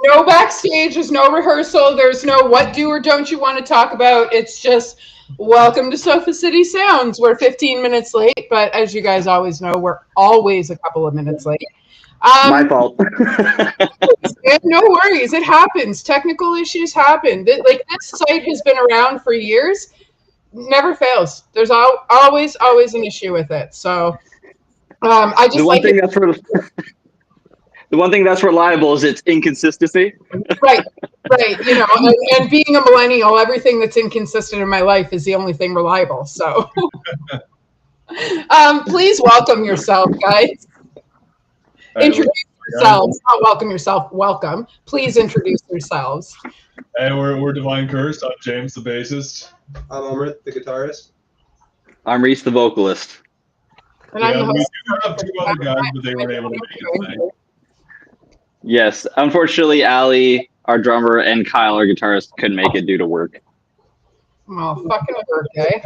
no backstage, there's no rehearsal, there's no what do or don't you want to talk about. It's just welcome to Sofa City Sounds. We're 15 minutes late, but as you guys always know, we're always a couple of minutes late. My fault. No worries, it happens. Technical issues happen. Like this site has been around for years, never fails. There's always an issue with it. So I just the one thing that's reliable is its inconsistency. Right. You know, and being a millennial, everything that's inconsistent in my life is the only thing reliable. So please welcome yourself, guys. Introduce yourselves. Not welcome yourself. Welcome. Please introduce yourselves. Hey, we're Divine Curse. I'm James, the bassist. I'm Amrit, the guitarist. I'm Reese, the vocalist. And I'm the host. We have two other guys, but they weren't able to make it tonight. Yes, unfortunately, Ali, our drummer, and Kyle, our guitarist, couldn't make it due to work. Well, fucking birthday.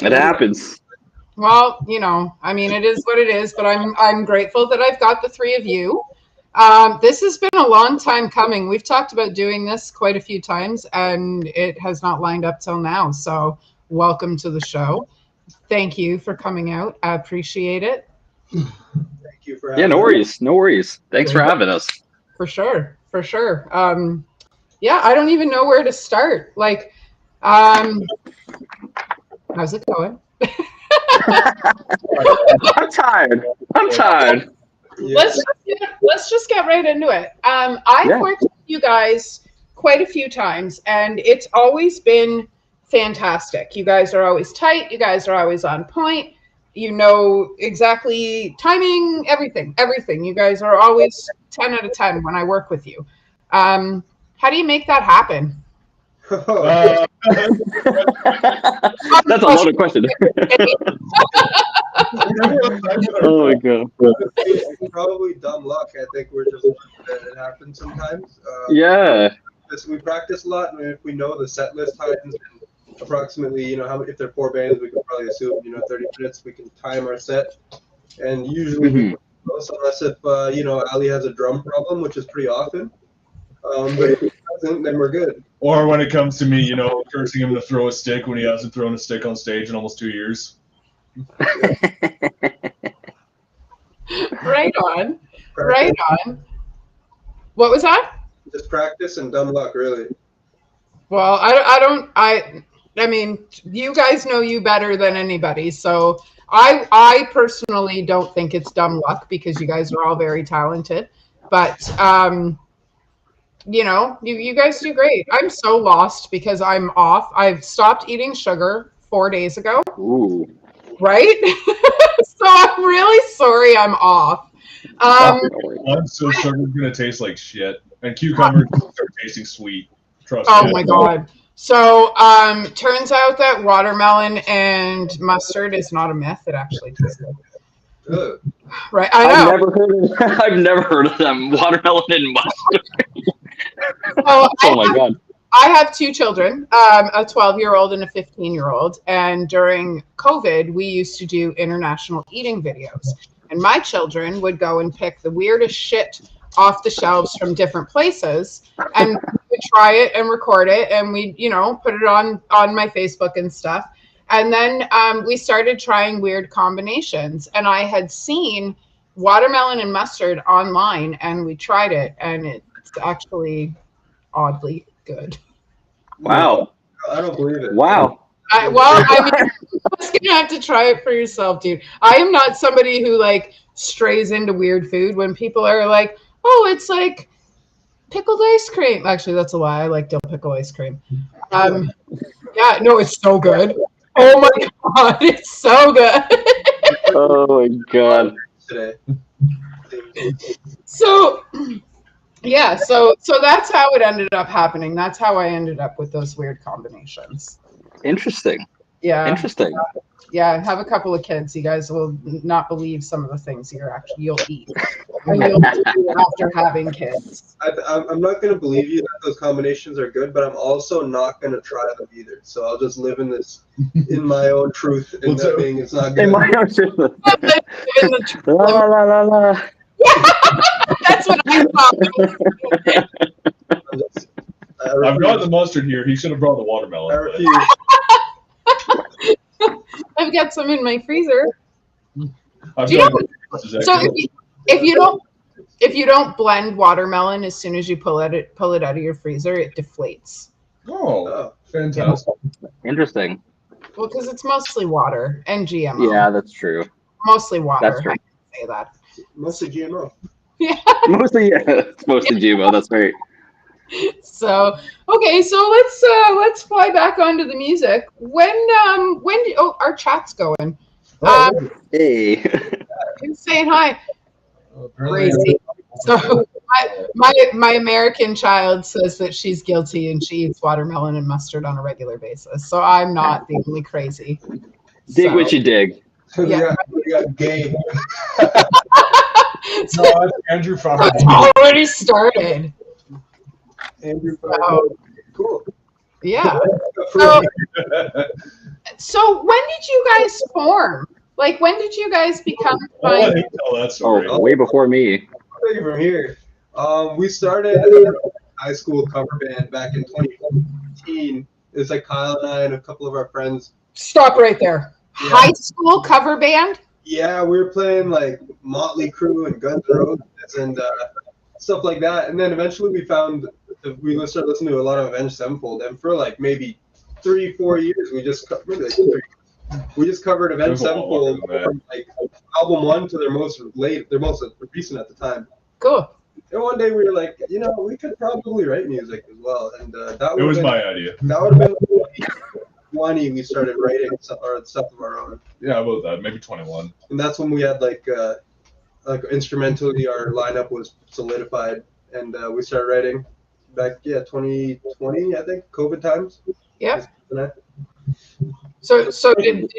It happens. Well, you know, I mean, it is what it is, but I'm grateful that I've got the three of you. This has been a long time coming. We've talked about doing this quite a few times, and it has not lined up till now. So welcome to the show. Thank you for coming out. I appreciate it. Thank you for having Yeah, no worries. Thanks for having us. For sure. Yeah, I don't even know where to start. Like, how's it going? I'm tired. Yeah. Let's just get right into it. I've worked with you guys quite a few times, and it's always been fantastic. You guys are always tight. You guys are always on point. You know exactly timing, everything. You guys are always 10 out of 10 when I work with you. How do you make that happen? That's a loaded question. Oh my god. It's probably dumb luck. I think we're just that it happens sometimes. Yeah. We practice a lot, and if we know the set list times and approximately, you know, if they're 4 bands, we can probably assume, 30 minutes. We can time our set, and usually we put close, unless if Ali has a drum problem, which is pretty often. But if he doesn't, then we're good. Or when it comes to me, cursing him to throw a stick when he hasn't thrown a stick on stage in almost 2 years. Right on. What was that? Just practice and dumb luck, really. Well, I mean, you guys know you better than anybody. So I personally don't think it's dumb luck because you guys are all very talented. But, you guys do great. I'm so lost because I'm off. I've stopped eating sugar 4 days ago. Ooh. Right? So I'm really sorry I'm off. So sugar's going to taste like shit. And cucumbers start tasting sweet. Trust me. Oh my god. So turns out that watermelon and mustard is not a myth. It actually tastes good. Right. I know. I've never heard of them. Watermelon and mustard. Oh my god. I have 2 children, a 12-year-old and a 15-year-old. And during COVID, we used to do international eating videos. And my children would go and pick the weirdest shit off the shelves from different places, and we'd try it and record it, and we'd put it on my Facebook and stuff. And then we started trying weird combinations, and I had seen watermelon and mustard online, and we tried it, and it's actually oddly good. Wow. I don't believe it. Wow. I mean, you're just gonna have to try it for yourself, dude. I am not somebody who strays into weird food. When people are like, oh, it's like pickled ice cream. Actually, that's a lie. I like dill pickle ice cream. Yeah, no, it's so good. Oh my god, it's so good. Oh my god. Today. So that's how it ended up happening. That's how I ended up with those weird combinations. Interesting. Yeah. Interesting. Yeah, have a couple of kids. You guys will not believe some of the things you'll eat. And you'll do after having kids. I'm not going to believe you that those combinations are good, but I'm also not going to try them either. So I'll just live in my own truth, in that being it's not good. In my own truth. In the La la la la. That's That's what I thought. I've got the mustard here. He should have brought the watermelon. I but- refuse. I've got some in my freezer. I've Do you got know- this is So actually- if you don't blend watermelon as soon as you pull it out of your freezer, it deflates. Oh, Oh, fantastic. Interesting. Well, because it's mostly water and GMO. Yeah, that's true. Mostly water. That's true. I can say that. mostly GMO. Mostly, yeah, it's mostly GMO. That's right. So okay, so let's fly back onto the music. When our chat's going. Oh, Hey. Who's saying hi? apparently- Crazy. So my American child says that she's guilty and she eats watermelon and mustard on a regular basis. So I'm not the only crazy. Dig So- what you dig. Yeah. We got gay. So No, it's Andrew Farmer. it's already started. Andrew, Oh. cool. Yeah. So, so when did you guys form? Like, when did you guys become I'll let fine? him tell that story. Oh, way before me. Take it from here. We started a high school cover band back in 2014. It's like Kyle and I and a couple of our friends. Stop right there. Yeah. High school cover band? Yeah, we were playing like Motley Crue and Guns N' Roses and stuff like that. And then eventually we found we started listening to a lot of Avenged Sevenfold. And for like maybe 3-4 years, we just maybe like 3. We just covered Avenged There's a lot Sevenfold longer than that. from like album 1 to their most recent at the time. Cool. And one day we were like, we could probably write music as well. And that It was been, my idea. that would have been 20 we started writing stuff of our own. Yeah, about that. Maybe 21. And that's when we had like instrumentally our lineup was solidified and we started writing back 2020 I think, COVID times. Yep. So did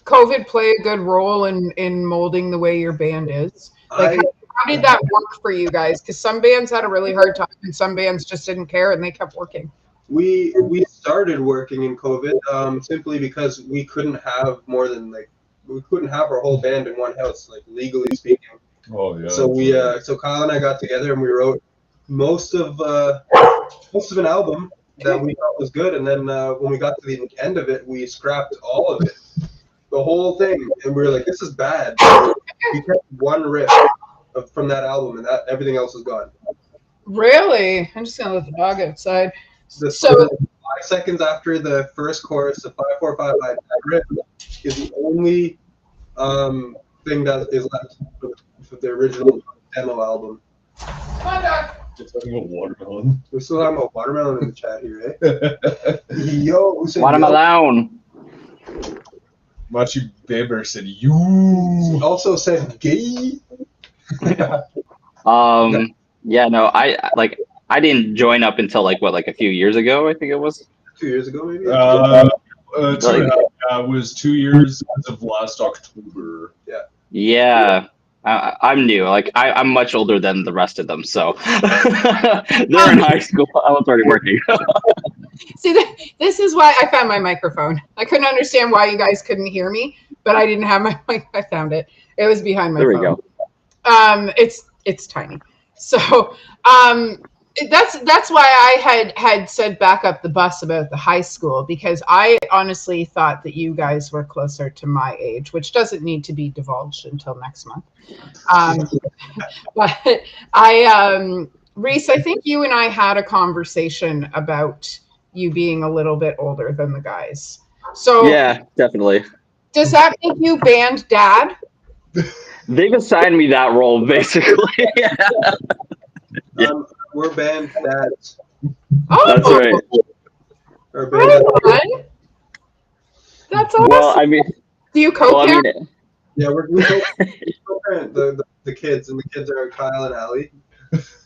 COVID play a good role in molding the way your band is? Like, how did that work for you guys? Because some bands had a really hard time and some bands just didn't care and they kept working. We started working in COVID simply because we couldn't have more than we couldn't have our whole band in one house, like legally speaking. Oh, yeah. So Kyle and I got together and we wrote most of an album that we thought was good, and then when we got to the end of it, we scrapped all of it, the whole thing, and we were like, "This is bad." We kept one riff from that album, and that everything else is gone. Really? I'm just gonna let the dog outside. The So- 5 seconds after the first chorus, the 5-4-5 that riff is the only thing that is left for the original demo album. Come on, dog. It's talking about watermelon. We're still talking about watermelon in the chat here, eh? Yo, who said yo? Watermelon. Machi Beber said, you. Also said gay. Yeah, no, I didn't join up until like a few years ago, I think it was. 2 years ago, maybe. 2.5 was 2 years as of last October. Yeah. I'm new. Like I'm much older than the rest of them, so they're in high school. I was already working. See, this is why I found my microphone. I couldn't understand why you guys couldn't hear me, but I didn't have my mic. I found it. It was behind my There we phone. go. It's tiny. So that's why I had said back up the bus about the high school, because I honestly thought that you guys were closer to my age, which doesn't need to be divulged until next month. But Reese, I think you and I had a conversation about you being a little bit older than the guys. So Yeah, definitely. does that make you band dad? They've assigned me that role basically. We're band dads. Oh, That's right. Or band right dads. on. That's awesome. Well, I mean, Do you well, I co-parent? mean, Yeah, we co-parent the kids, and the kids are Kyle and Allie.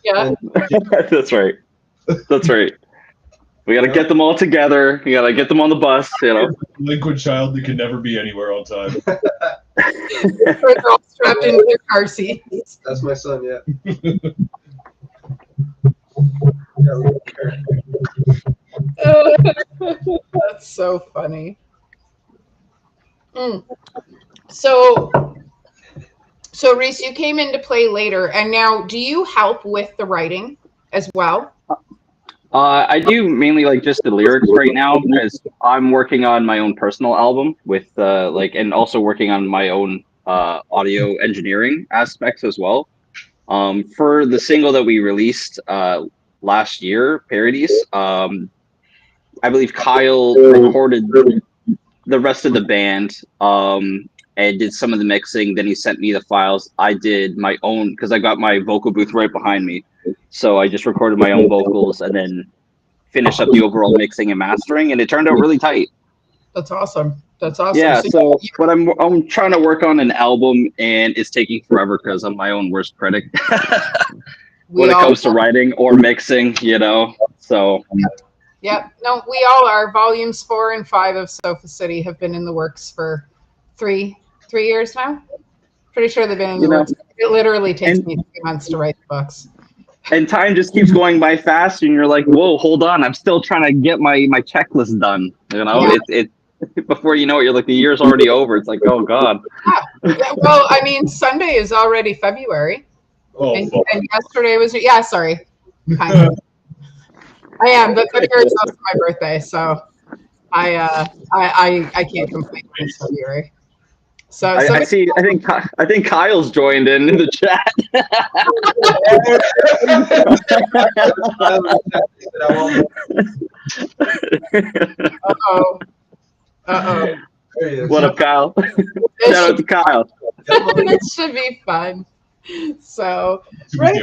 Yeah. that's right. That's right. We gotta get them all together. You gotta get them on the bus. You know. Liquid child that can never be anywhere on time. They're all strapped into their car seats. That's my son, yeah. That's so funny. So So Reese, you came into play later, and now do you help with the writing as well? I do mainly like just the lyrics right now because I'm working on my own personal album with and also working on my own audio engineering aspects as well. For the single that we released last year, Parodies, I believe Kyle recorded the rest of the band and did some of the mixing. Then he sent me the files. I did my own because I got my vocal booth right behind me. So I just recorded my own vocals and then finished up the overall mixing and mastering, and it turned out really tight. That's awesome. That's awesome. Yeah, but I'm trying to work on an album, and it's taking forever because I'm my own worst critic when it comes to writing or mixing, you know. So. Yep. No, we all are. Volumes 4 and 5 of Sofa City have been in the works for three years now. Pretty sure they've been in the works. It literally takes me 3 months to write the books. And time just keeps going by fast, and you're like, "Whoa, hold on! I'm still trying to get my checklist done." You know, it before you know it, you're like, the year's already over. It's like, oh god. Yeah. Well, I mean, Sunday is already February, and yesterday was sorry, kind of. I am, but February is also my birthday, so I can't complain. It's February. So I see. I think Kyle's joined in the chat. Uh-oh. What up, Kyle? Shout out to Kyle. It should be fun. So, right.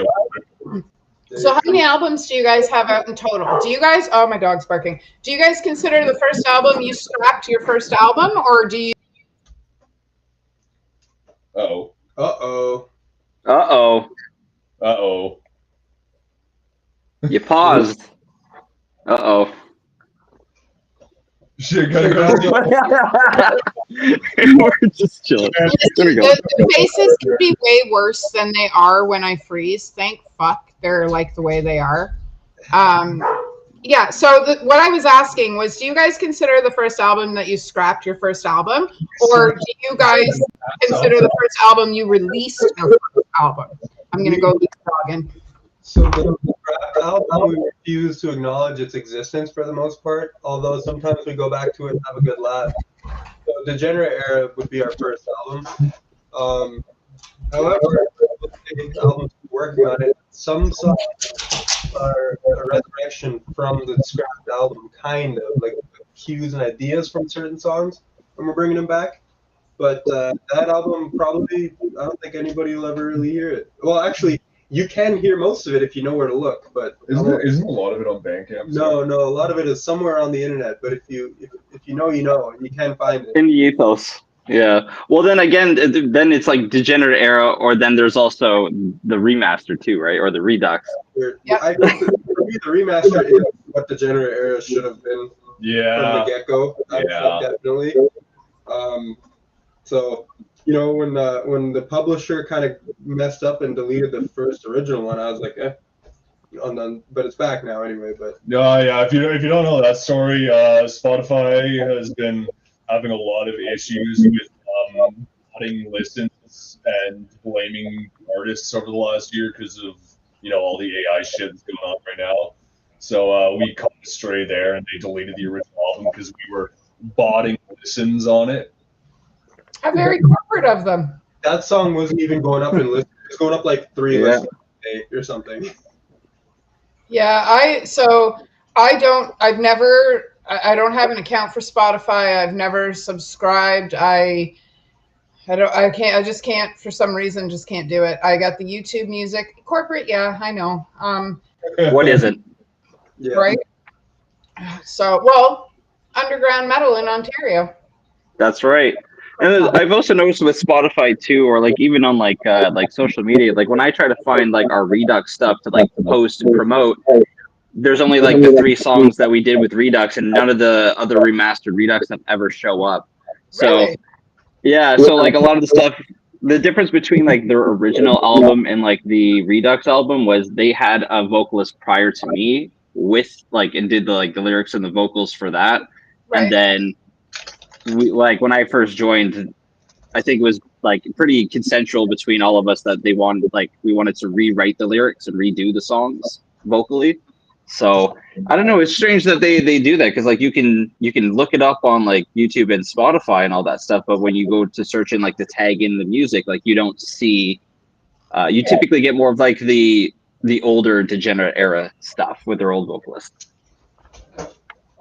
So how many albums do you guys have out in total? Do you guys, oh, my dog's barking. Do you guys consider the first album you scrapped your first album, or do you? Uh-oh. Uh-oh. Uh-oh. Uh-oh. You paused. Uh-oh. Shit, gotta go. We're just chilling. There we go. The faces can be way worse than they are when I freeze. Thank fuck they're like the way they are. Yeah, so what I was asking was, do you guys consider the first album that you scrapped your first album? Or do you guys consider the first album you released your first album? I'm going to go leave dogging. So the scrapped album, we refuse to acknowledge its existence for the most part, although sometimes we go back to it and have a good laugh. So Degenerate Era would be our first album. However, the albums we're working on it, some songs are a resurrection from the scrapped album, kind of, like cues and ideas from certain songs, and we're bringing them back. But that album, probably, I don't think anybody will ever really hear it. Well, actually, you can hear most of it if you know where to look, but isn't a lot of it on Bandcamp? No, a lot of it is somewhere on the internet. But if you know, you can find it in the ethos. Yeah. Well, then again, then it's like Degenerate Era, or then there's also the remaster too, right? Or the Redux. Yeah. For me, the remaster is what Degenerate Era should have been. Yeah. From the get-go. Yeah. Definitely. So, you know, when the publisher kind of messed up and deleted the first original one, I was like, but it's back now anyway. But yeah, if you don't know that story, Spotify has been having a lot of issues with cutting listens and blaming artists over the last year because of all the AI shit that's going on right now. So we caught astray there, and they deleted the original album because we were botting listens on it. How very corporate of them. That song wasn't even going up in listens. It was going up like 3 listens a day or something. Yeah, I don't have an account for Spotify. I've never subscribed. I just can't, for some reason, just can't do it. I got the YouTube music. Corporate, yeah, I know. What is it? Yeah. Right? So, well, underground metal in Ontario. That's right. And I've also noticed with Spotify too, or like even on like social media, like when I try to find like our Redux stuff to like post and promote, there's only like the 3 songs that we did with Redux, and none of the other remastered Redux that ever show up. So Really? yeah, so like a lot of the stuff, the difference between like their original album and like the Redux album was they had a vocalist prior to me with like, and did the lyrics and the vocals for that. Right. And then we, like when I first joined, I think it was like pretty consensual between all of us that we wanted to rewrite the lyrics and redo the songs vocally. So I don't know. It's strange that they do that, because like you can look it up on like YouTube and Spotify and all that stuff, but when you go to search in like the tag in the music, like you don't see. You typically get more of like the older Degenerate era stuff with their old vocalists.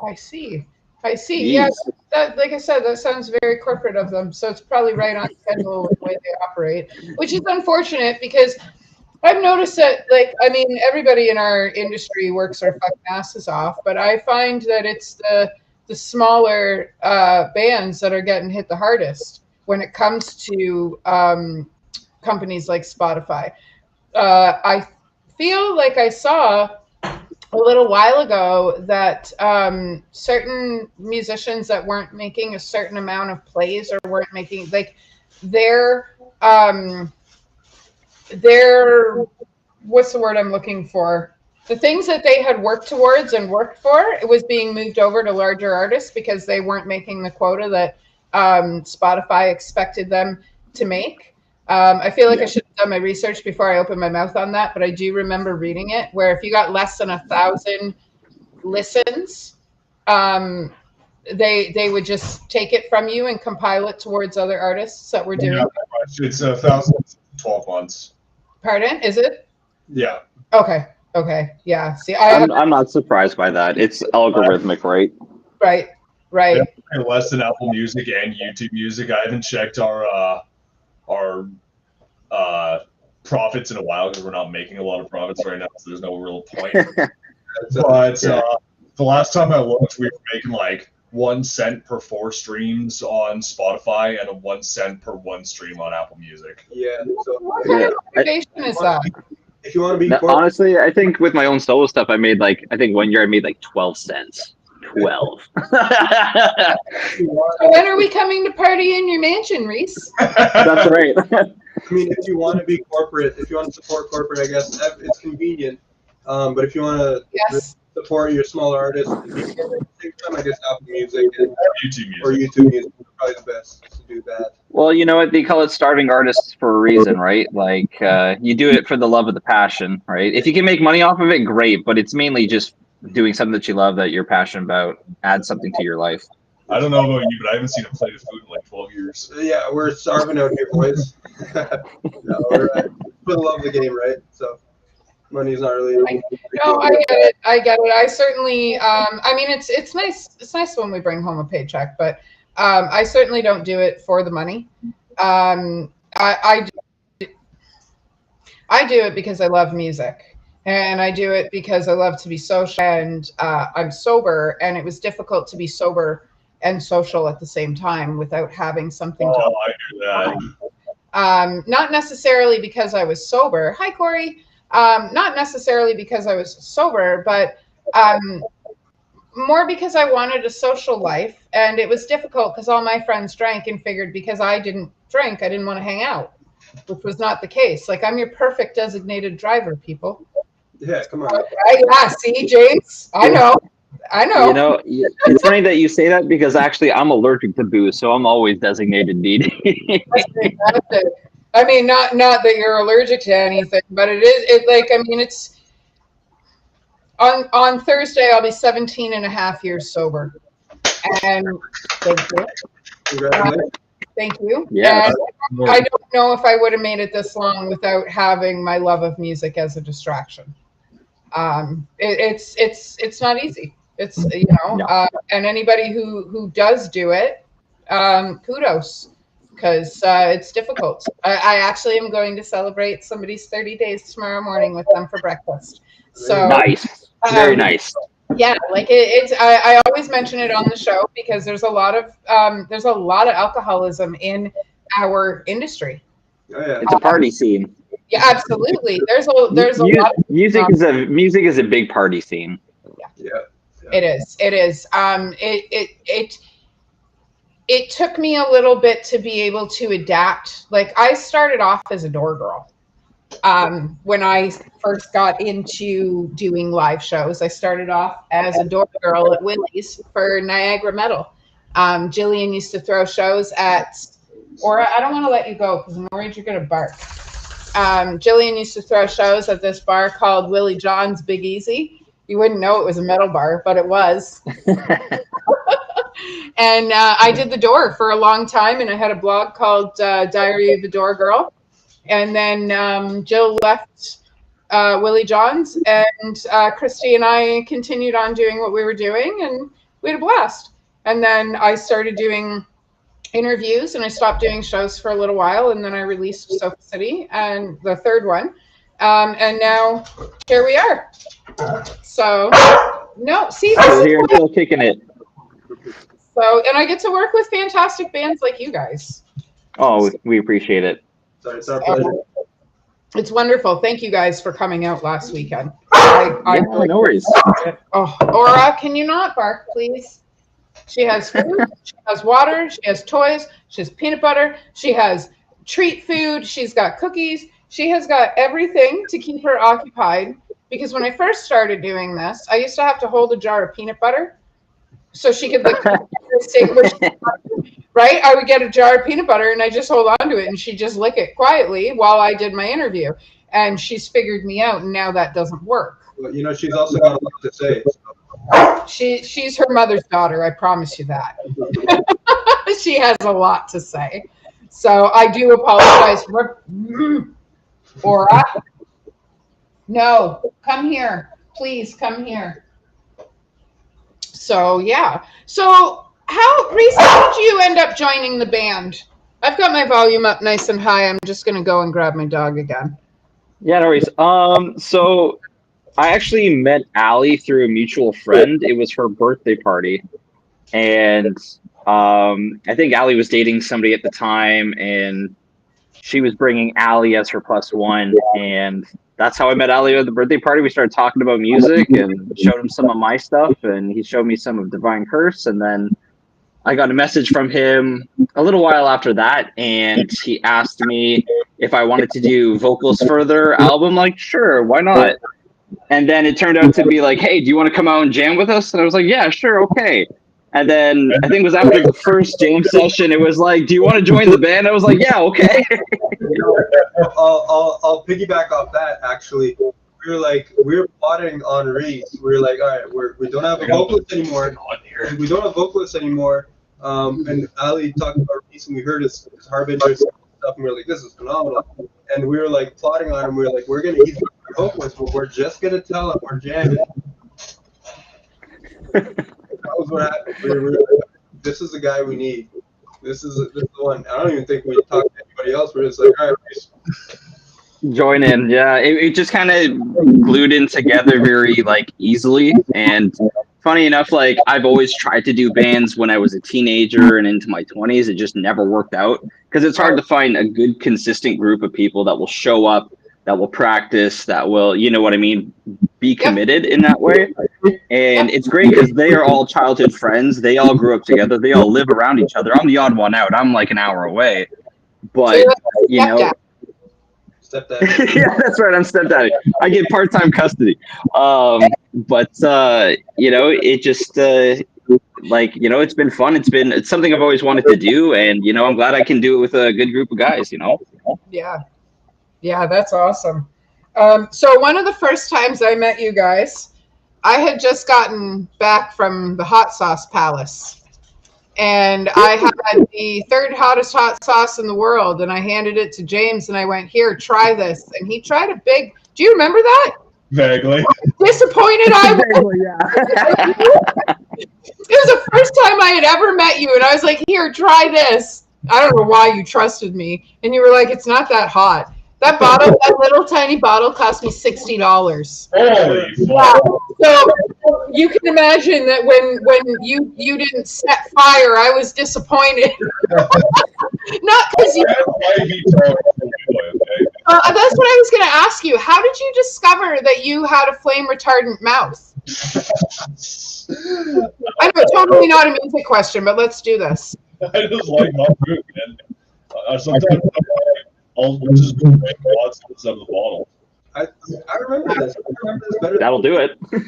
I see. Yeah, that, like I said, that sounds very corporate of them. So it's probably right on schedule with the way they operate, which is unfortunate because I've noticed that, like, I mean, everybody in our industry works their fucking asses off, but I find that it's the smaller bands that are getting hit the hardest when it comes to companies like Spotify. I feel like I saw a little while ago that certain musicians that weren't making a certain amount of plays or weren't making like their what's the word I'm looking for? The things that they had worked towards and worked for, it was being moved over to larger artists because they weren't making the quota that Spotify expected them to make. I feel like I should have done my research before I opened my mouth on that, but I do remember reading it where if you got less than 1,000 listens, they would just take it from you and compile it towards other artists that were doing. It's 1,000, 12 months. Pardon? Is it? Yeah. Okay. Yeah. See, I'm not surprised by that. It's algorithmic, right? Right. Yeah, less than Apple Music and YouTube Music. I haven't checked our profits in a while because we're not making a lot of profits right now, so there's no real point. But the last time I looked, we were making like 1 cent per 4 streams on Spotify and a 1 cent per 1 stream on Apple Music. Yeah. So What kind of motivation is that? if you want to be Honestly, I think with my own solo stuff, I think 1 year I made like 12 cents. 12. So when are we coming to party in your mansion, Reese? That's right. I mean, if you want to be corporate, if you want to support corporate, I guess it's convenient. But if you want to support your smaller artists, at the same time, I guess Apple Music and YouTube Music are probably the best to do that. Well, you know what? They call it starving artists for a reason, right? Like, you do it for the love of the passion, right? If you can make money off of it, great. But it's mainly just doing something that you love, that you're passionate about, add something to your life. I don't know about you, but I haven't seen a plate of food in like 12 years. Yeah, we're starving out here, boys. No, we're for the love of the game, right? So money's not really. No, I get it. I certainly. I mean, it's nice. It's nice when we bring home a paycheck, but I certainly don't do it for the money. I do it because I love music. And I do it because I love to be social, and I'm sober, and it was difficult to be sober and social at the same time without having something to I hear that. not necessarily because I was sober. Hi, Corey. Not necessarily because I was sober, but more because I wanted a social life, and it was difficult because all my friends drank and figured because I didn't drink, I didn't want to hang out, which was not the case. Like, I'm your perfect designated driver, people. Yeah, come on. Yeah, see, James, I know. You know, it's funny that you say that because actually I'm allergic to booze, so I'm always designated DD. I mean, not that you're allergic to anything, but it's on Thursday I'll be 17 and a half years sober. And thank you. Congratulations. Thank you. Yeah. And I don't know if I would have made it this long without having my love of music as a distraction. It's not easy. It's, you know, No. And anybody who does do it, kudos, because it's difficult. I actually am going to celebrate somebody's 30 days tomorrow morning with them for breakfast. So Nice. Very nice. Yeah, like I always mention it on the show because there's a lot of alcoholism in our industry. Oh, yeah. It's a party scene. Yeah, absolutely. There's a lot of music is a big party scene. Yeah. It is. It took me a little bit to be able to adapt. Like, I started off as a door girl. When I first got into doing live shows, I started off as a door girl at Willie's for Niagara Metal. Jillian used to throw shows at Or I don't want to let you go because I'm worried you're going to bark. Jillian used to throw shows at this bar called Willie John's Big Easy. You wouldn't know it was a metal bar, but it was. And I did the door for a long time, and I had a blog called Diary of a Door Girl. And then Jill left Willie John's, and Christy and I continued on doing what we were doing, and we had a blast. And then I started doing interviews, and I stopped doing shows for a little while, and then I released Sofa City and the third one, and now here we are. So no, see, Still here, still kicking it. So, and I get to work with fantastic bands like you guys. Oh, we appreciate it. Sorry, it's our pleasure. It's wonderful. Thank you guys for coming out last weekend. No worries. Oh, Aura, can you not bark, please? She has food, she has water, she has toys, she has peanut butter, she has treat food, she's got cookies, she has got everything to keep her occupied. Because when I first started doing this, I used to have to hold a jar of peanut butter so she could like right? I would get a jar of peanut butter and I just hold on to it and she'd just lick it quietly while I did my interview. And she's figured me out, and now that doesn't work. Well, you know, she's also got a lot to say. She's her mother's daughter, I promise you that. She has a lot to say. So I do apologize for Aura. No, come here. Please come here. So yeah. So how recently did you end up joining the band? I've got my volume up nice and high. I'm just gonna go and grab my dog again. Yeah, no worries. So I actually met Allie through a mutual friend. It was her birthday party, and I think Allie was dating somebody at the time, and she was bringing Allie as her plus one, and that's how I met Allie at the birthday party. We started talking about music and showed him some of my stuff, and he showed me some of Divine Curse, and then I got a message from him a little while after that, and he asked me if I wanted to do vocals for their album. Like, sure, why not? And then it turned out to be like, hey, do you want to come out and jam with us? And I was like, yeah, sure, okay. And then I think it was after the first jam session, it was like, do you want to join the band? I was like, yeah, okay. I'll piggyback off that, actually. We were plotting on Reese. We were like, all right, we don't have a vocalist anymore. We don't have vocalists anymore. And Ali talked about Reese, and we heard his Harbinger stuff, and we were like, this is phenomenal. And we were like plotting on him. We were like, we're gonna eat the vocalist, but we're just gonna tell him we're jamming. That was what happened. We were like, this is the guy we need. This is the one. I don't even think we talked to anybody else. We're just like, all right, Reese. Join in. Yeah, it just kind of glued in together very like easily. And funny enough, like I've always tried to do bands when I was a teenager and into my 20s. It just never worked out because it's hard to find a good consistent group of people that will show up, that will practice, that will, you know what I mean, be committed in that way. And it's great because they are all childhood friends. They all grew up together. They all live around each other. I'm the odd one out. I'm like an hour away, but you know. Stepdad. Yeah, that's right. I'm stepdaddy. I get part-time custody. But you know, it just like, you know, it's been fun. It's something I've always wanted to do, and you know, I'm glad I can do it with a good group of guys, you know. Yeah, that's awesome. So one of the first times I met you guys, I had just gotten back from the Hot Sauce Palace. And I had the third hottest hot sauce in the world, and I handed it to James, and I went, here, try this. And he tried a big, do you remember that? Vaguely. Disappointed I was. It was the first time I had ever met you, and I was like, here, try this. I don't know why you trusted me. And you were like, it's not that hot. That bottle, that little tiny bottle cost me $60. Holy Wow. So you can imagine that when you didn't set fire, I was disappointed. Not because you. That's what I was going to ask you. How did you discover that you had a flame retardant mouth? I know, totally not a music question, but let's do this. I just like my food, man. Sometimes I'll just drink lots of the bottle. I remember this. I remember this better. That'll do it. I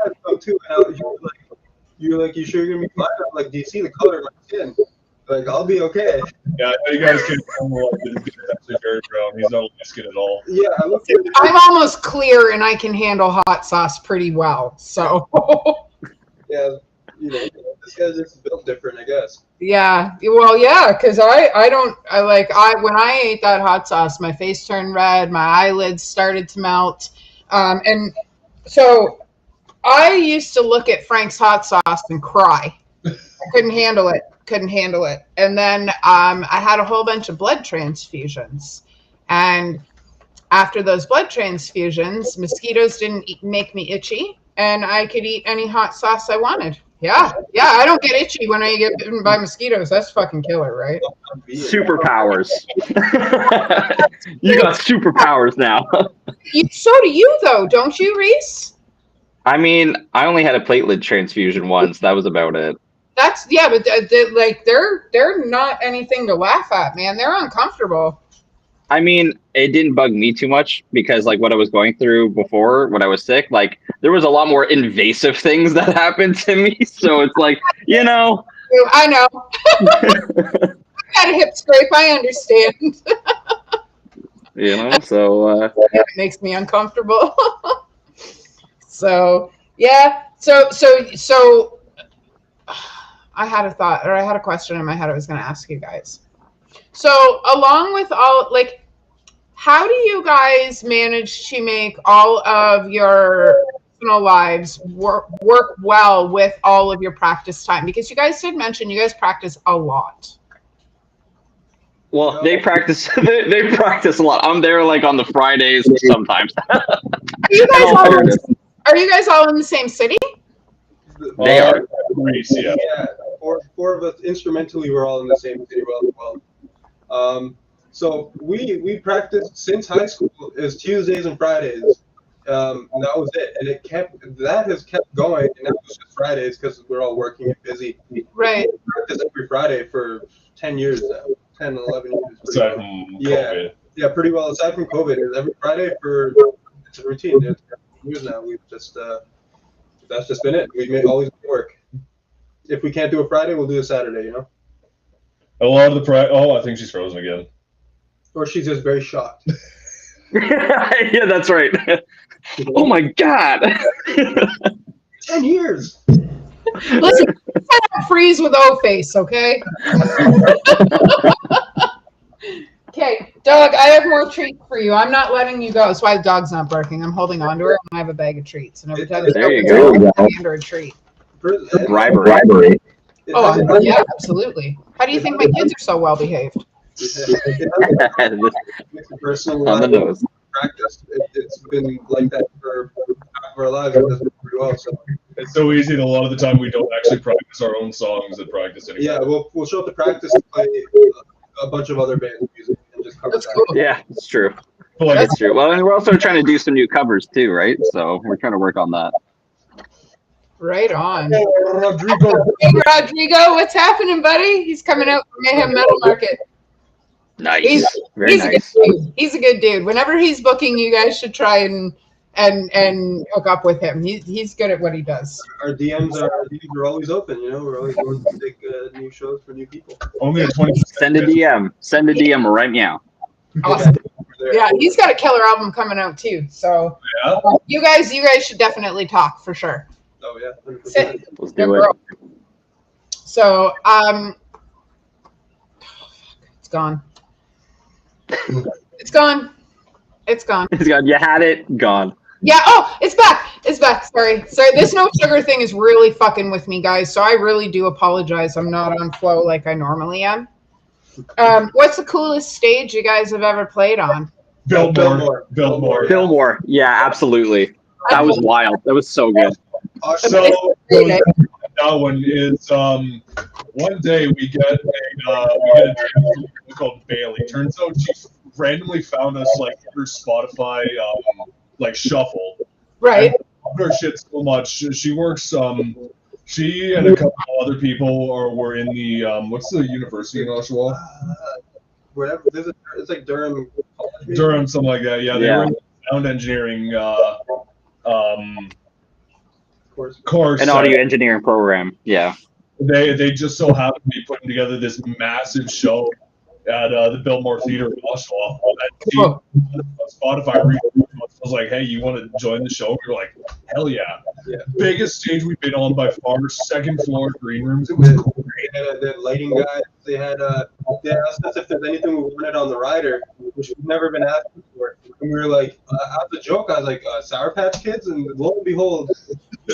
had some too. And you were like, you sure you're gonna be fine? I'm like, do you see the color of my skin? Like, I'll be okay. Yeah, I know you guys can tell that his skin is actually very brown. He's not light skin at all. Yeah, I look at it. I'm almost clear and I can handle hot sauce pretty well. So Yeah, you know, this guy's just built different, I guess. yeah, well, yeah, because when I ate that hot sauce, my face turned red, my eyelids started to melt, and so I used to look at Frank's hot sauce and cry. I couldn't handle it. And then I had a whole bunch of blood transfusions, and after those blood transfusions, mosquitoes didn't make me itchy, and I could eat any hot sauce I wanted. Yeah, I don't get itchy when I get bitten by mosquitoes. That's fucking killer, right? Superpowers. You got superpowers now. So do you, though, don't you, Reese? I mean, I only had a platelet transfusion once. That was about it. But they're not anything to laugh at, man. They're uncomfortable. I mean, it didn't bug me too much because, like, what I was going through before when I was sick, like, there was a lot more invasive things that happened to me. So it's like, you know. I know. I had a hip scrape. I understand. You know, so. It makes me uncomfortable. So, yeah. So I had a thought, or I had a question in my head I was going to ask you guys. So along with all, like, how do you guys manage to make all of your personal lives work well with all of your practice time? Because you guys did mention you guys practice a lot. Well, they practice. They practice a lot. I'm there like on the Fridays sometimes. Are you guys all in the same city? They are. Greece, yeah. Yeah, four of us instrumentally we're all in the same city as well. So we practiced since high school is Tuesdays and Fridays. And that was it. And that has kept going, and now it's just Fridays because we're all working and busy. Right. We practice every Friday for 10 years now. 10, 11 years. Aside from COVID. Yeah, pretty well. Aside from COVID, it's every Friday it's a routine. It's years now. We've just that's just been it. We've always work. If we can't do a Friday, we'll do a Saturday. You know. A lot of the I think she's frozen again. Or she's just very shocked. Yeah, that's right. Oh my God. 10 years. Listen, I don't freeze with O-face, okay? Okay, Doug, I have more treats for you. I'm not letting you go. That's why the dog's not barking. I'm holding on to her, and I have a bag of treats. And every time There you go. I hand her a treat. Bribery. Oh, yeah, absolutely. How do you think my kids are so well behaved? Personal On the nose. practice. It's been like that for half of our lives. It does pretty well. So It's so easy, and a lot of the time we don't actually practice our own songs at practice anymore. yeah, we'll show up to practice and play a bunch of other bands' music and just cover That's that. cool. Yeah, it's true. But like, That's true. Well, and we're also trying to do some new covers too, right? So we're trying to work on that. Right on. Rodrigo. Hey, Rodrigo, what's happening, buddy? He's coming out from Mayhem Metal Market. Nice. Very He's nice. a good dude. He's a good dude. Whenever he's booking, you guys should try and hook up with him. He's good at what he does. Our DMs are always open. You know, we're always going to take new shows for new people. Only a 20%. Send a DM. Send a DM right now. Awesome. We're there. Yeah, he's got a killer album coming out too. So Yeah. you guys should definitely talk for sure. Oh yeah. 100%. Sit. Let's Good do it. girl. So it's gone. It's gone. It's gone. It's gone. You had it. Gone. Yeah. Oh, it's back. It's back. Sorry. This no sugar thing is really fucking with me, guys. So I really do apologize. I'm not on flow like I normally am. What's the coolest stage you guys have ever played on? Biltmore. Fillmore. Yeah, absolutely. That was wild. That was so good. So that one is one day we get a drink called Bailey. Turns out she randomly found us like through Spotify like shuffle. Right. Loved her shit so much. She works she and a couple other people were in the what's the university in Oshawa? Whatever. It's like Durham. Durham, something like that. Yeah, they were in the sound engineering Course. course. An audio engineering program. Yeah. they just so happened to be putting together this massive show at the Biltmore Theater in Oshawa. Cool. Spotify was like, "Hey, you want to join the show?" We were like, "Hell yeah!" Yeah. Biggest stage we've been on by far. Second floor green rooms. It was great. They had lighting guys. They asked us if there's anything we wanted on the rider, which we've never been asked before. And we were like, as a joke, I was like, Sour Patch Kids, and lo and behold,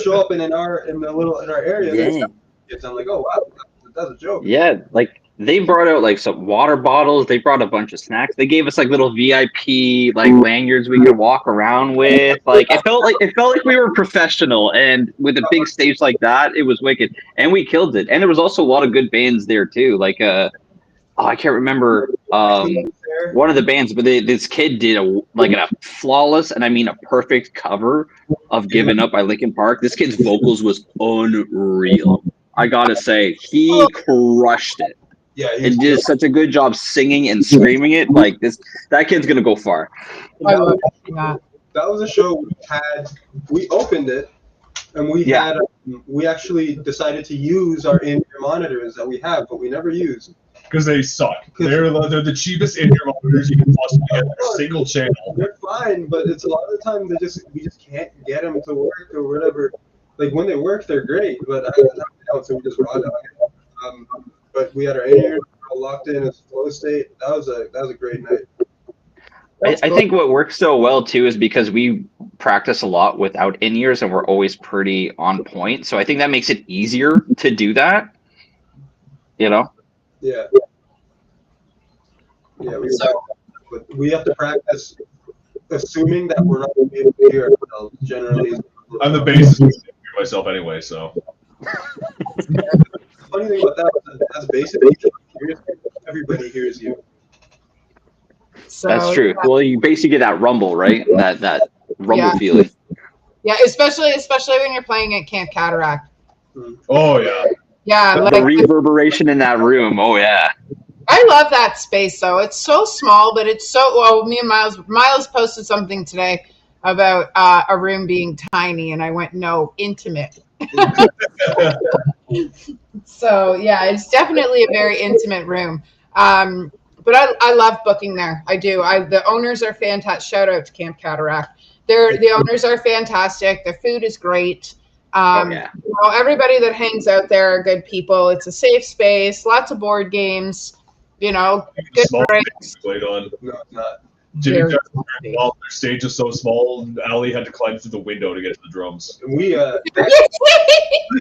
show up in our area. Yeah. There's Sour Patch Kids. I'm like, oh wow, that's a joke. Yeah, like they brought out like some water bottles. They brought a bunch of snacks. They gave us like little VIP like lanyards we could walk around with. Like it felt like we were professional. And with a big stage like that, it was wicked. And we killed it. And there was also a lot of good bands there too. Like I can't remember one of the bands, but this kid did a flawless, and I mean a perfect cover of "Given Up" by Linkin Park. This kid's vocals was unreal. I gotta say, he crushed it. Yeah, And did such a good job singing and screaming it. Like that kid's gonna go far. I love that. That was a show we opened it, and we actually decided to use our in-ear monitors that we have, but we never used. Because they suck. They're the cheapest in-ear monitors you can possibly get. They're single channel. They're fine, but it's a lot of the time we just can't get them to work or whatever. Like when they work, they're great, but so we just raw dog it. But we had our in-ears locked in as flow state. That was a great night. I think what works so well too is because we practice a lot without in-ears and we're always pretty on point. So I think that makes it easier to do that. You know? Yeah. Yeah, we have to practice assuming that we're not going to be able to hear ourselves generally. I'm the bassist. I hear myself anyway, so. The funny thing about that is that as basically everybody hears you. So, That's true. Well, you basically get that rumble, right? That rumble feeling. Yeah, especially when you're playing at Camp Cataract. Oh yeah. Yeah, The reverberation in that room. Oh yeah. I love that space though. It's so small, but it's so well. Me and Miles posted something today about a room being tiny, and I went, no, intimate. So yeah, it's definitely a very intimate room. But I love booking there. I do. The owners are fantastic. Shout out to Camp Cataract. The owners are fantastic. The food is great. Everybody that hangs out there are good people. It's a safe space. Lots of board games. Good drinks. Played on. No, it's not. Jimmy their stage is so small, Ali had to climb through the window to get to the drums. We through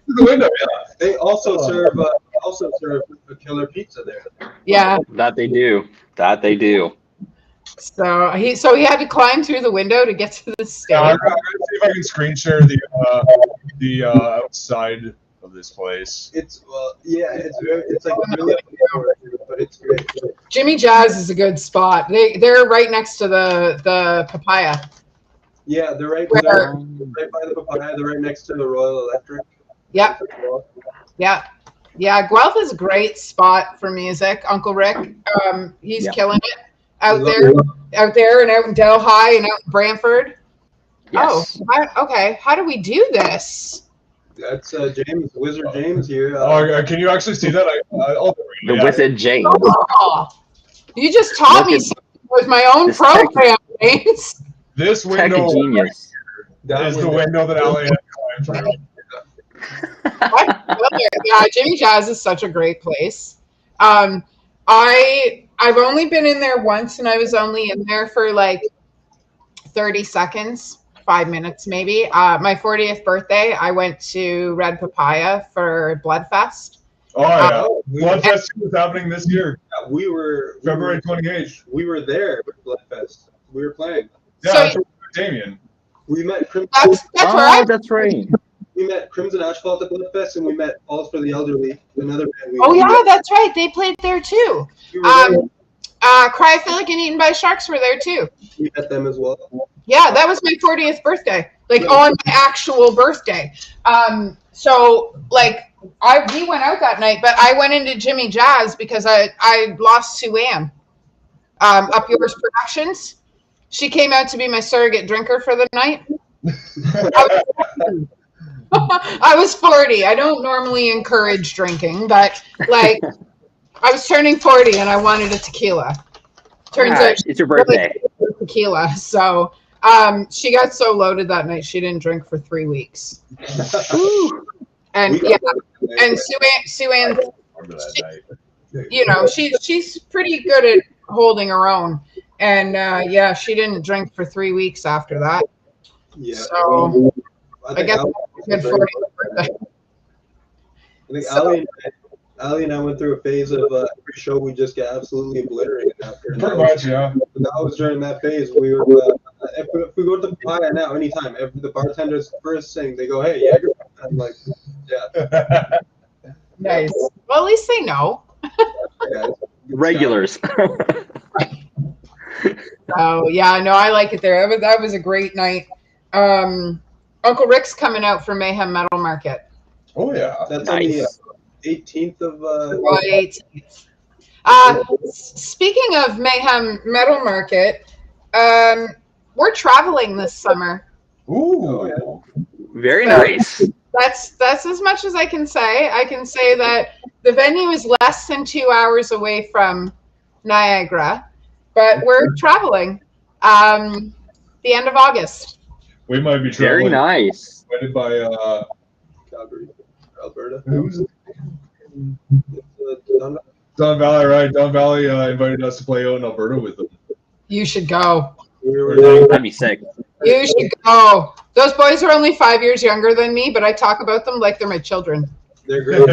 the window, yeah. they also serve a killer pizza there. Yeah. That they do. So he had to climb through the window to get to the stage. I'm gonna see if I can screen share the outside of this place. It's like really, but it's great. Jimmy Jazz is a good spot. They're right next to the Papaya. Yeah, they're right by the Papaya. They're right next to the Royal Electric. Yep. Yeah. Guelph is a great spot for music. Uncle Rick, he's killing it out there and out in Delhi and out in Brantford. Yes. Oh, okay. How do we do this? That's James, Wizard James here. Can you actually see that? The Wizard James. Oh, you just taught me something with my own program, James. This Tech window genius. is the window that Ali had to climb through. Yeah, Jimmy Jazz is such a great place. I've only been in there once, and I was only in there for like 30 seconds, 5 minutes maybe. My 40th birthday, I went to Red Papaya for Bloodfest. Oh yeah, Bloodfest was happening this year. Yeah, we were February 28th. We were there with Bloodfest. We were playing. Yeah, So- that's Damien. We met Crimson. That's right. We met Crimson Asphalt at Bloodfest, and we met Pulse for the Elderly, another band. Oh yeah, that's right. They played there too. We were there. Cryophilia and Eaten by Sharks were there too. We met them as well. Yeah, that was my 40th birthday, like on my actual birthday. So like we went out that night, but I went into Jimmy Jazz because I lost Sue Ann. Up Yours Productions. She came out to be my surrogate drinker for the night. I was 40. I don't normally encourage drinking, but like I was turning 40 and I wanted a tequila. Turns Ah, out it's your birthday. really tequila. So she got so loaded that night she didn't drink for 3 weeks. And We got yeah, that. and Sue Ann, Remember that night. you know, she's pretty good at holding her own. And yeah, she didn't drink for 3 weeks after that. Yeah. So I guess Ali- good 40th birthday. I think So- Ali and I went through a phase of every show we just get absolutely obliterated after. And Pretty that was- much, yeah. That was during that phase. We were if we go to the bar now, anytime, the bartender's first thing they go, "Hey, Jaeger." I'm like, yeah, Nice. Well, at least they know. guys. Regulars. Oh yeah, no, I like it there. That was a great night. Uncle Rick's coming out for Mayhem Metal Market. Oh yeah. That's on the Nice. 18th of. Right. Speaking of Mayhem Metal Market, we're traveling this summer. Ooh. Very nice. That's as much as I can say. I can say that the venue is less than 2 hours away from Niagara, but we're traveling the end of August. We might be Very traveling. nice. Invited by Calgary, Alberta. who's Don- Don Valley, right? Don Valley invited us to play out in Alberta with them. You should go. we were That'd be sick. You should go. Those boys are only 5 years younger than me, but I talk about them like they're my children. they're great,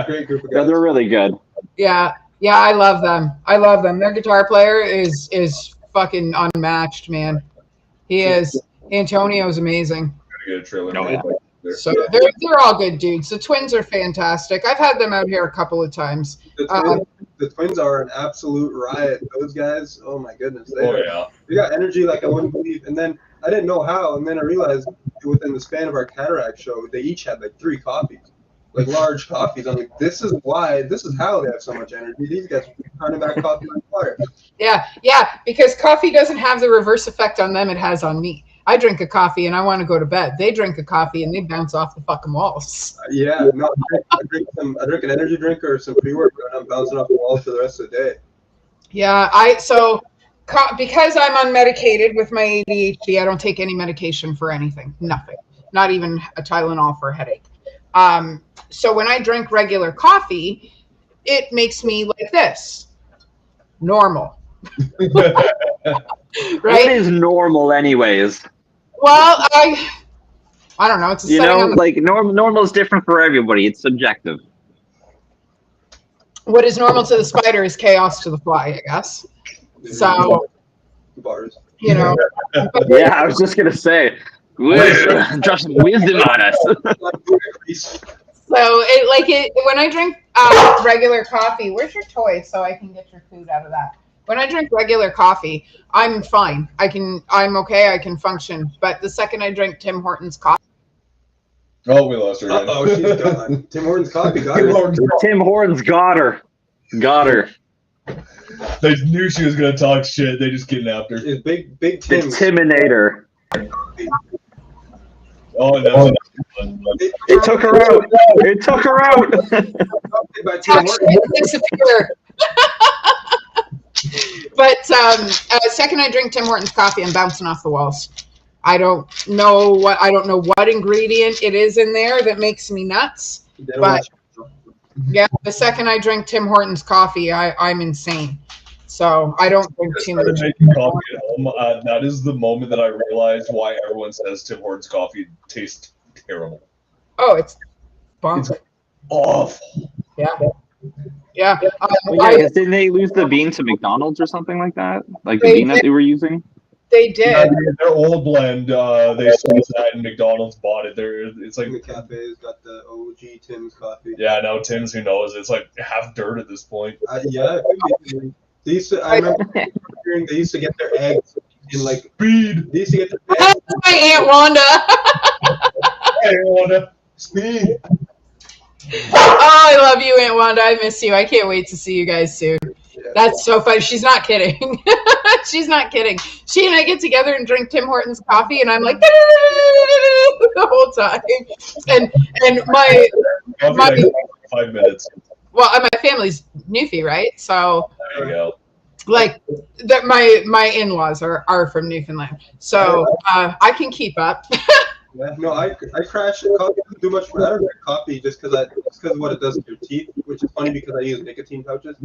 great group of Yeah, guys. they're really good. Yeah, I love them. I love them. Their guitar player is fucking unmatched, man. He is. Antonio's amazing. Gotta get a trailer. Oh, made yeah. there. So they're all good dudes. The twins are fantastic. I've had them out here a couple of times. The twins are an absolute riot. Those guys, oh my goodness, Oh yeah. they got energy like I wouldn't believe. And then I didn't know how, and then I realized within the span of our Cataract show, they each had like 3 coffees, like large coffees. I'm like, this is how they have so much energy. These guys are turning back coffee on fire. Yeah, because coffee doesn't have the reverse effect on them it has on me. I drink a coffee and I want to go to bed. They drink a coffee and they bounce off the fucking walls. Yeah, no, I drink an energy drink or some pre-workout, and I'm bouncing off the walls for the rest of the day. Yeah, because I'm unmedicated with my ADHD, I don't take any medication for anything. Nothing. Not even a Tylenol for a headache. So when I drink regular coffee, it makes me like this. Normal. What Right? is normal, anyways? Well, I don't know. It's a You setting know, on the, like normal is different for everybody. It's subjective. what is normal to the spider is chaos to the fly, I guess. So, Bars. you know, Yeah, I was just gonna say, drop some wisdom on us. when I drink regular coffee, where's your toy so I can get your food out of that? When I drink regular coffee, I'm fine. I'm okay. I can function. But the second I drink Tim Hortons coffee, Oh, we lost her again. Oh, she's gone. Tim Hortons coffee got Tim her. Hortons. Tim Hortons got her. They knew she was gonna talk shit. They just kidnapped her. It's big The Tim. Timinator. Oh no. It took her out. It took her out. By Tim actually Hortons. disappear. But second I drink Tim Hortons coffee, I'm bouncing off the walls. I don't know what ingredient it is in there that makes me nuts. They don't But- want Yeah, the second I drink Tim Hortons coffee, I'm insane. So I don't drink too Started much. making coffee at home. That is the moment that I realized why everyone says Tim Hortons coffee tastes terrible. Oh, it's bonkers. Awful. Yeah. Well, yeah, 'cause didn't they lose the bean to McDonald's or something like that? Like the They bean that they were using? They did. Yeah, their old blend, they sold that and McDonald's bought it. It's like, The cafe's got the OG Tim's coffee. yeah, no, Tim's, who knows? It's like half dirt at this point. Yeah, they used to. I remember hearing they used to get their eggs in like. Speed. They used to get their eggs. That's my Aunt Wanda. Hey, Wanda. Speed. Oh, I love you, Aunt Wanda. I miss you. I can't wait to see you guys soon. Yeah. That's so funny. She's not kidding. She's not kidding. She and I get together and drink Tim Hortons coffee, and I'm like the whole time. And my 5 minutes. well, my family's Newfie, right? So There you go. like that, my in-laws are from Newfoundland, so I can keep up. Yeah, no, I crash. Coffee doesn't do much. I don't drink coffee just because of what it does to your teeth, which is funny because I use nicotine pouches.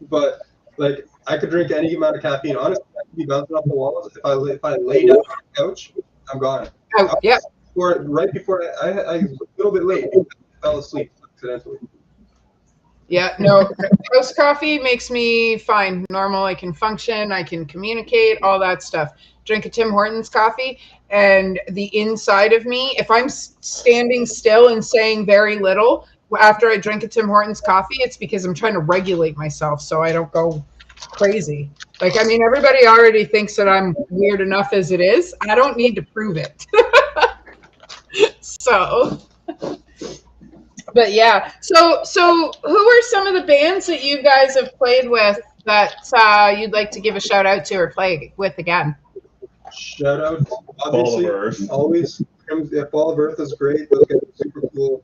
But like, I could drink any amount of caffeine. Honestly, I could be bouncing off the walls. If I lay down on the couch, I'm gone. Oh, yeah. Right before I was a little bit late. I fell asleep accidentally. Yeah, no, roast coffee makes me fine, normal. I can function, I can communicate, all that stuff. Drink a Tim Hortons coffee, and the inside of me, if I'm standing still and saying very little after I drink a Tim Hortons coffee, it's because I'm trying to regulate myself so I don't go crazy. Like, I mean, everybody already thinks that I'm weird enough as it is. I don't need to prove it. So... But yeah, so who are some of the bands that you guys have played with that you'd like to give a shout out to or play with again? Shout out, obviously, Ball of Earth. always. Yeah, Ball of Earth is great. Those guys are super cool.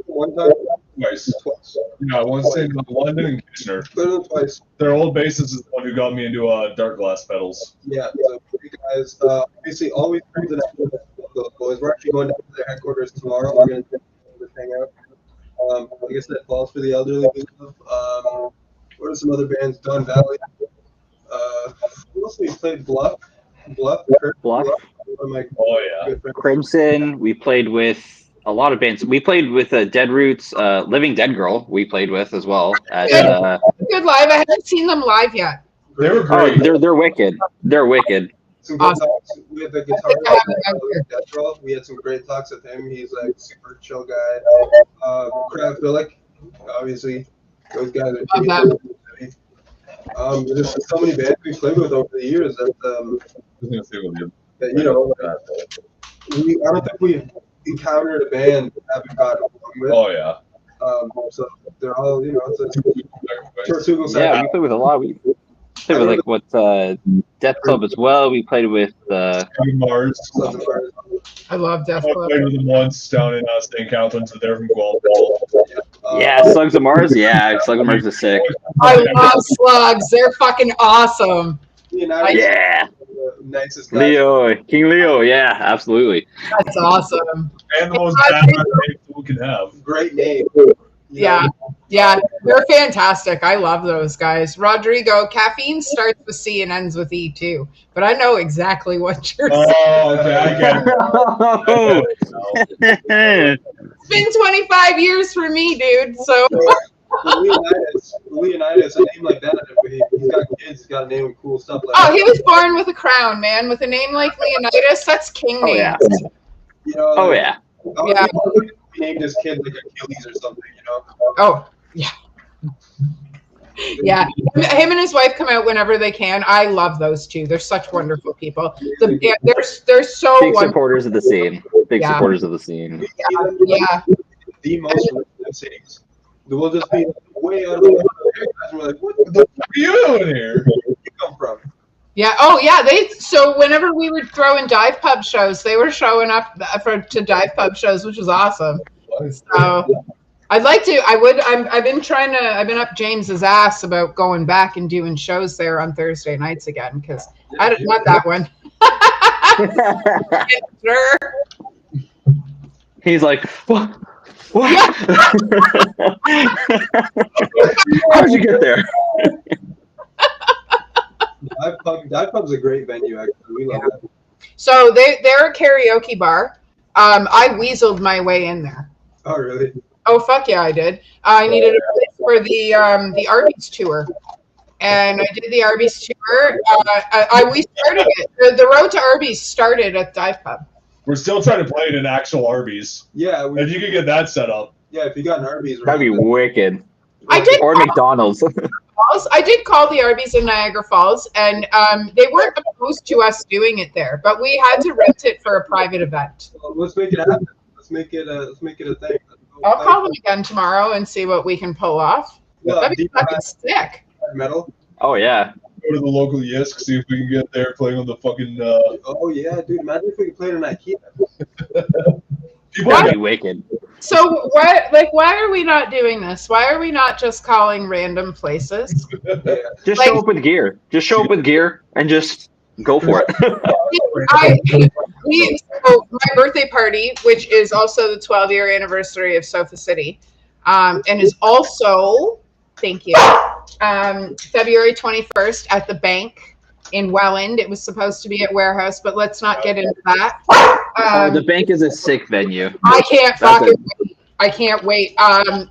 One time, Twice. twice. Yeah, once in London and Kitchener. Literally twice. Their old bassist is the one who got me into Dark Glass pedals. Yeah, so great guys. Obviously, always friends and those boys. We're actually going down to their headquarters tomorrow. We're going to hang out. Like I said, Falls for the Elderly. What are some other bands? Don Valley. Who else we played? Bluff. Bluff. One of my Oh yeah. good friends. Crimson. We played with a lot of bands. We played with Dead Roots, Living Dead Girl. We played with as well. At, Good live. I haven't seen them live yet. They were oh, great. they're wicked. They're wicked. Some good Awesome. talks. We had the I think I have it out here. guitar. We had some great talks with him. He's like super chill guy. Crab Billick, obviously, those guys are pretty Love cool. There's so many bands we played with over the years that I was gonna say with you. you know, I don't think we've encountered a band we haven't got along with. Oh yeah. So they're all, you know, it's a Tortuga Yeah, side. we played with a lot. We played with like what Death Club as well. We played with Mars. I love Death I Club. played with them once down in St. Catharines, but they're from Guelph. yeah, Slugs of Mars. Yeah, Slugs of Mars is sick. I love Slugs. They're fucking awesome. Yeah, Nicest guy. Leo, King Leo. Yeah, absolutely. That's awesome. And the most badass name we can have. Great name. Yeah. Yeah, they're fantastic. I love those guys. Rodrigo, caffeine starts with C and ends with E too. But I know exactly what you're saying. Oh, okay, I get it. Oh. It's been 25 years for me, dude. So Leonidas, a name like that. He's got kids. He's got a name with cool stuff like oh, he was born with a crown, man. With a name like Leonidas, that's king Oh name. yeah. You know, Oh yeah. Yeah. He named his kid like Achilles or something, you know. Oh, yeah. Yeah, him and his wife come out whenever they can. I love those two. They're such wonderful people. They're so Big wonderful. supporters of the scene. Big Yeah. supporters of the scene. Yeah, The most random cities. We'll just be way out of the way. And we're like, what the fuck What are you doing here? did you come from? yeah. Oh, yeah. So whenever we would throw in dive pub shows, they were showing up to dive pub shows, which was awesome. So I'd like to. I've been up James's ass about going back and doing shows there on Thursday nights again because I didn't want that one. Sure. He's like, what? What? How'd you get there? Dive Pub's a great venue, actually. We love it. So they're a karaoke bar. I weaseled my way in there. Oh, really? Oh fuck yeah, I did. I needed a place for the Arby's tour, and I did the Arby's tour. We started it. The road to Arby's started at Dive Pub. We're still trying to play it in actual Arby's. Yeah, If you could get that set up. if you got an Arby's, That'd be wicked. I did Or McDonald's. I did call the Arby's in Niagara Falls, and they weren't opposed to us doing it there, but we had to rent it for a private event. Well, let's make it happen. Let's make it a thing. I'll call them again tomorrow and see what we can pull off. That'd be fucking sick. metal. Oh yeah. Go to the local Yisk, see if we can get there playing on the fucking. Oh yeah, dude! Imagine if we could play it on IKEA. People That'd be wicked. So why are we not doing this? Why are we not just calling random places? Just Like- show up with gear. Just show up with gear and just go for it. So my birthday party, which is also the 12-year anniversary of Sofa City, and is also, thank you, February 21st at the Bank in Welland. It was supposed to be at Warehouse, but let's not get into that. The Bank is a sick venue. I can't That's fucking wait. I can't wait.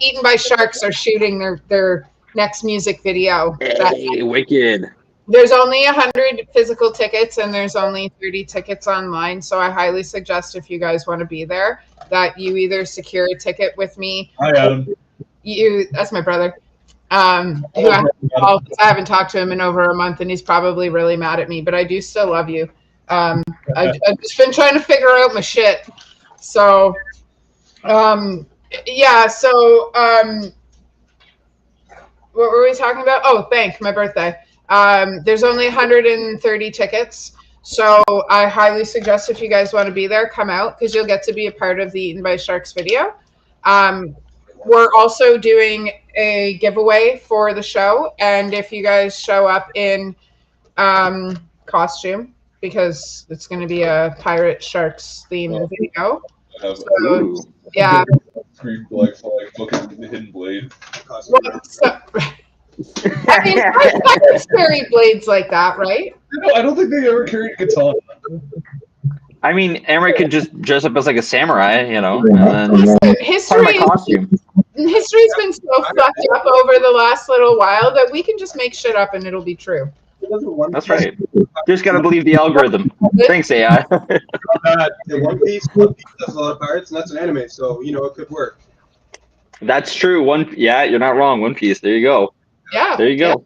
Eaten by Sharks are shooting their next music video. Hey, wicked. There's only 100 physical tickets and there's only 30 tickets online. So I highly suggest, if you guys want to be there, that you either secure a ticket with me. Hi, Adam. That's my brother. Who I haven't talked to him in over a month, and he's probably really mad at me, but I do still love you. I've just been trying to figure out my shit. So, yeah. So, what were we talking about? Oh, Bank, my birthday. There's only 130 tickets. So I highly suggest, if you guys want to be there, come out, because you'll get to be a part of the Eaten by Sharks video. We're also doing a giveaway for the show. And if you guys show up in costume, because it's going to be a Pirate Sharks themed video. Ooh. Yeah. Green black flag, fucking hidden blade. Well, I mean, Pirates carry blades like that, right? I don't think they ever carried a katana. I mean, Emmerich could just dress up as like a samurai, you know, and then part of my History's costume. been so fucked up over the last little while that we can just make shit up and it'll be true. That's right. Just gotta believe the algorithm. Thanks, AI. One Piece does a lot of pirates, and that's an anime, so you know it could work. That's true. Yeah, you're not wrong. One Piece. There you go. Yeah. There you go. Yeah.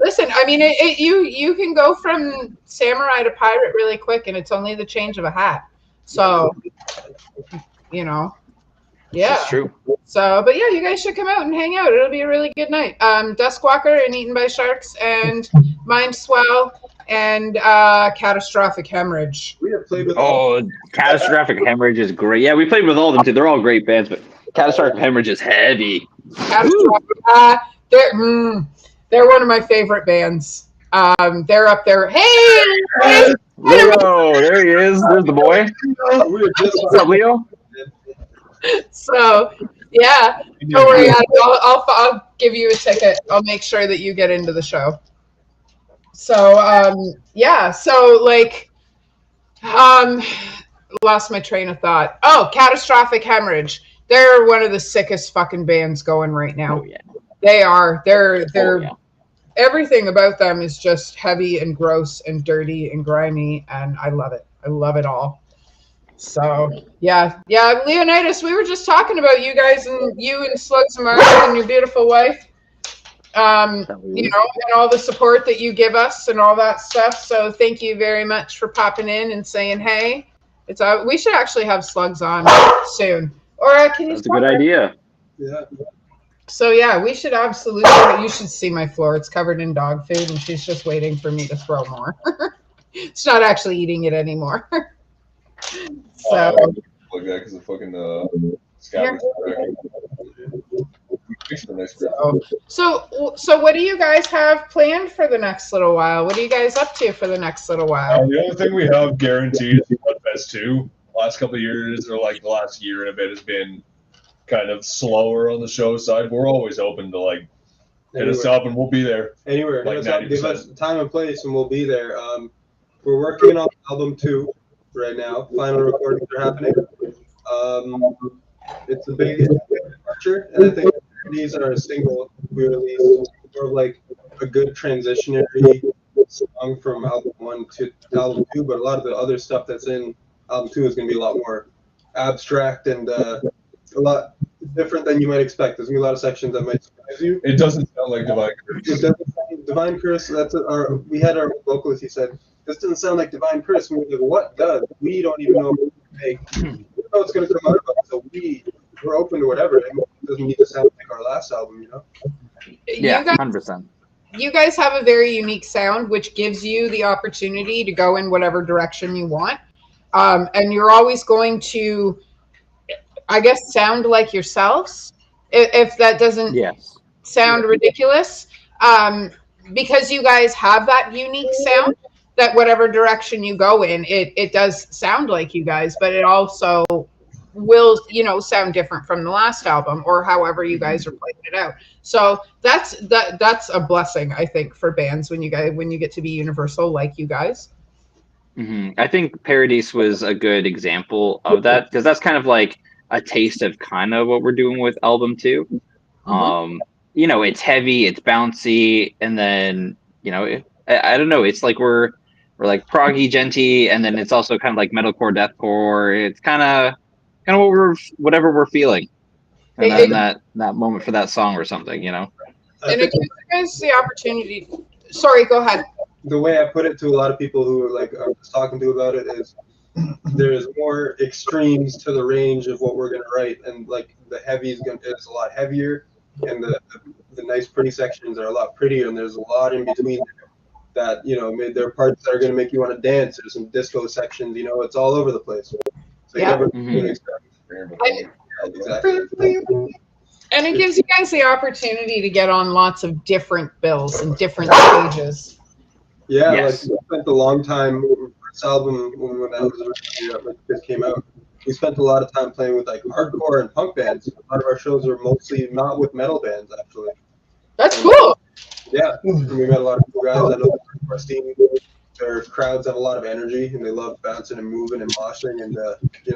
Listen, I mean, you can go from samurai to pirate really quick, and it's only the change of a hat. So, you know, yeah. That's true. So, but yeah, you guys should come out and hang out. It'll be a really good night. Duskwalker and Eaten by Sharks and Mind Swell and Catastrophic Hemorrhage. We have played with. Oh, Catastrophic Hemorrhage is great. Yeah, we played with all of them too. They're all great bands, but Catastrophic Hemorrhage is heavy. Catastrophic. They're one of my favorite bands. They're up there. Hey! Leo, there he is. There's the boy. We were just What's up, Leo? So, yeah. Don't worry, Adam. I'll give you a ticket. I'll make sure that you get into the show. So, yeah. So, like, lost my train of thought. Oh, Catastrophic Hemorrhage. They're one of the sickest fucking bands going right now. Oh yeah. They are. They're Oh, yeah. Everything about them is just heavy and gross and dirty and grimy, and I love it. I love it all. So yeah, Leonidas, we were just talking about you guys and you and Slugs Mark and your beautiful wife. You know, and all the support that you give us and all that stuff. So thank you very much for popping in and saying hey. We should actually have Slugs on soon. Or can you? That's a good idea. Yeah. So yeah, we should absolutely. You should see my floor; it's covered in dog food, and she's just waiting for me to throw more. She's not actually eating it anymore. So Like that because of fucking scabbers. So what do you guys have planned for the next little while? What are you guys up to for the next little while? The only thing we have guaranteed is Mudfest 2. Last couple of years, or like the last year and a bit, has been kind of slower on the show side. We're always open to like hit us up, and we'll be there. Anywhere. Like Hit us up, give 90%. us time and place, and we'll be there. We're working on album 2 right now. Final recordings are happening. It's a big departure, and I think these are a single we released, sort of like a good transitionary song from album 1 to album 2. But a lot of the other stuff that's in album 2 is going to be a lot more abstract and a lot different than you might expect. There's going to be a lot of sections that might surprise you. It doesn't sound like Divine Curse. It doesn't sound Divine Curse. We had our vocalist. He said, "This doesn't sound like Divine Curse." And we were like, "What does?" We don't even know what to make. We don't know what's going to come out of it. So we're open to whatever. It doesn't need to sound like our last album, you know. Yeah, you guys 100%. you guys have a very unique sound, which gives you the opportunity to go in whatever direction you want. And you're always going to, I guess, sound like yourselves. If that doesn't Yes. sound ridiculous, um, because you guys have that unique sound, that whatever direction you go in, it does sound like you guys, but it also will, sound different from the last album or however you guys are playing it out. So that's a blessing, I think, for bands when you get to be universal like you guys. I think Paradise was a good example of that because that's kind of like a taste of kind of what we're doing with album 2. It's heavy, it's bouncy, and then I don't know, it's like we're like proggy genty, and then it's also kind of like metalcore, deathcore. It's kind of whatever we're feeling, and then that moment for that song or something. And it gives you guys the opportunity. Sorry, go ahead. The way I put it to a lot of people who are just talking to about it is there's more extremes to the range of what we're gonna write, and like the heavy is a lot heavier, and the nice pretty sections are a lot prettier, and there's a lot in between that there are parts that are gonna make you want to dance. There's some disco sections, it's all over the place. So Yeah. Exactly. And it gives you guys the opportunity to get on lots of different bills and different stages. Yeah, Yes. like we spent a long time with this album when that was originally just came out. We spent a lot of time playing with like hardcore and punk bands. A lot of our shows are mostly not with metal bands, actually. That's cool. Yeah, we met a lot of cool guys. I know our scene, their crowds have a lot of energy and they love bouncing and moving and moshing and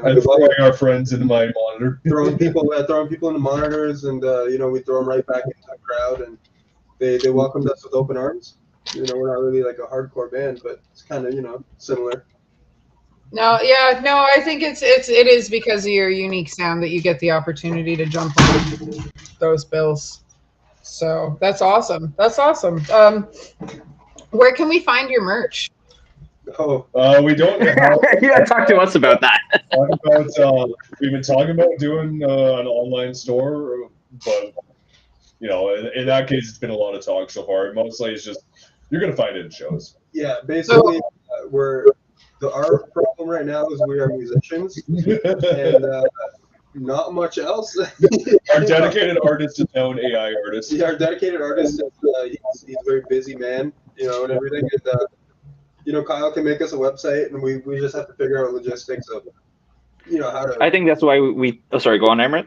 And throwing our friends into my monitor. throwing people into monitors, and we throw them right back into the crowd, and they welcomed us with open arms. We're not really like a hardcore band, but it's kind of similar. No, I think it is because of your unique sound that you get the opportunity to jump on those bills. So that's awesome. Where can we find your merch? Oh, We don't have. Yeah, talk to us about that. We've been talking about doing an online store, but in that case, it's been a lot of talk so far. Mostly, it's just you're gonna find it in shows. yeah, basically, our problem right now is we are musicians and not much else. Our dedicated artist is now an AI artist. Yeah, our dedicated artist is he's a very busy man, and everything. And Kyle can make us a website, and we just have to figure out logistics of how to. I think that's why we. Oh, sorry. Go on, Emmerich.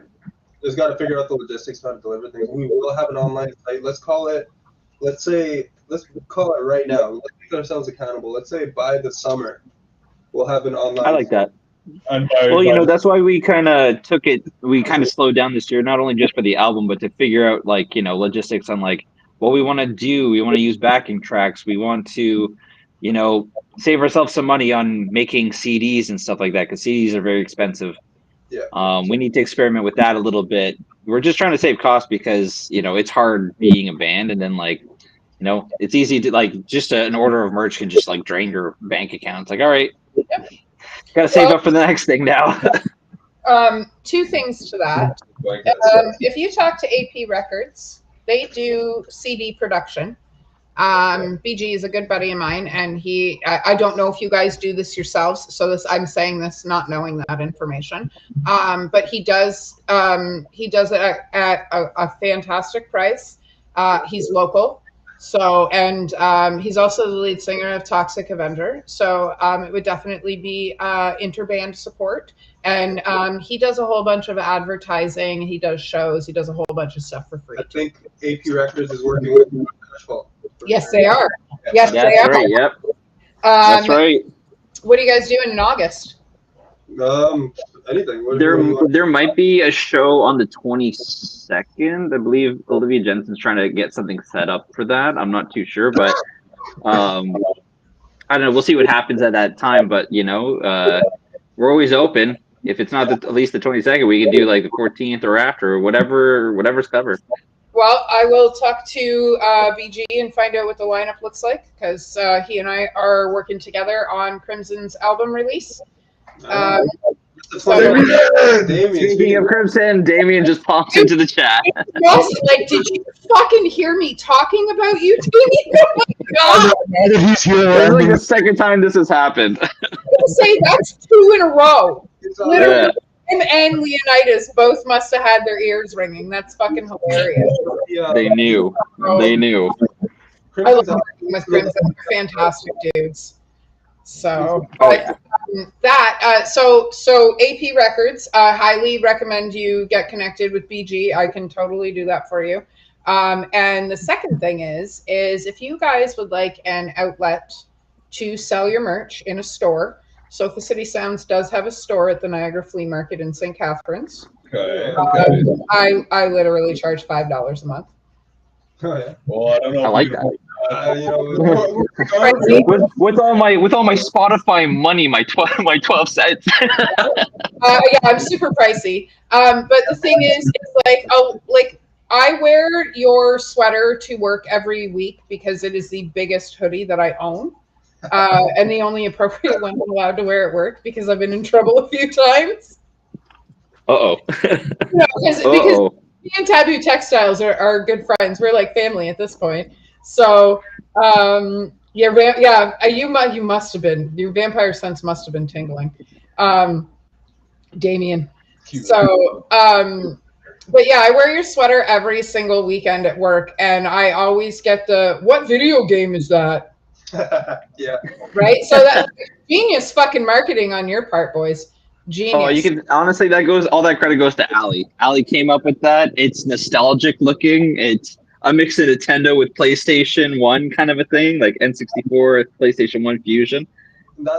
Just got to figure out the logistics, how to deliver things. We will have an online site. Let's call it right now. Let's make ourselves accountable. Let's say by the summer, we'll have an online. I like that. And That's why we kind of took it. We kind of slowed down this year, not only just for the album, but to figure out logistics on what we want to do. We want to use backing tracks. We want to, save ourselves some money on making CDs and stuff like that because CDs are very expensive. Yeah. We need to experiment with that a little bit. We're just trying to save costs because it's hard being a band, and then it's easy to just an order of merch can just drain your bank account. It's like, all right, got to save up for the next thing now. Two things to that. If you talk to AP Records, they do CD production. BG is a good buddy of mine, and I don't know if you guys do this yourselves, so I'm saying this not knowing that information, but he does it at a fantastic price. He's local, so, and he's also the lead singer of Toxic Avenger, so it would definitely be interband support. And he does a whole bunch of advertising, he does shows, he does a whole bunch of stuff for free. I think AP Records is working with Nashville. Yes, they are. Yes, Yeah, they that's are. right. Yep. That's right. What are you guys doing in August? Anything. There might be a show on the 22nd. I believe Olivia Jensen's trying to get something set up for that. I'm not too sure, but I don't know. We'll see what happens at that time. But we're always open. If it's not at least the 22nd, we can do the 14th or after, or whatever's covered. Well, I will talk to BG and find out what the lineup looks like, because he and I are working together on Crimson's album release. Speaking of Crimson, Damien just popped into the chat. Yes, like, did you fucking hear me talking about you, Damien? Oh my god! Now that he's here, That's like the second time this has happened. I say that's 2 in a row. Literally, Yeah. him and Leonidas both must have had their ears ringing. That's fucking hilarious. They knew. They knew. I love working with Crimson. They're fantastic dudes. So, Oh, yeah. so AP Records, highly recommend you get connected with BG. I can totally do that for you. And the second thing is if you guys would like an outlet to sell your merch in a store, Sofa City Sounds does have a store at the Niagara Flea Market in St. Catharines. Okay. I literally charge $5 a month. Oh, yeah. Well, I don't know. I like that. With all my Spotify money, my 12 cents. Yeah, I'm super pricey. But the thing is, it's like I wear your sweater to work every week because it is the biggest hoodie that I own. And the only appropriate one I'm allowed to wear at work because I've been in trouble a few times. Uh-oh. No, because me and Taboo Textiles are good friends. We're like family at this point. So, you must have been, your vampire sense must have been tingling. Damien. Cute. So, but yeah, I wear your sweater every single weekend at work, and I always get what video game is that? Yeah. Right? So that's genius fucking marketing on your part, boys. Genius. Oh, you can honestly, all that credit goes to Ali. Ali came up with that. It's nostalgic looking. It's a mix of Nintendo with PlayStation 1 kind of a thing, like N64, PlayStation 1 fusion.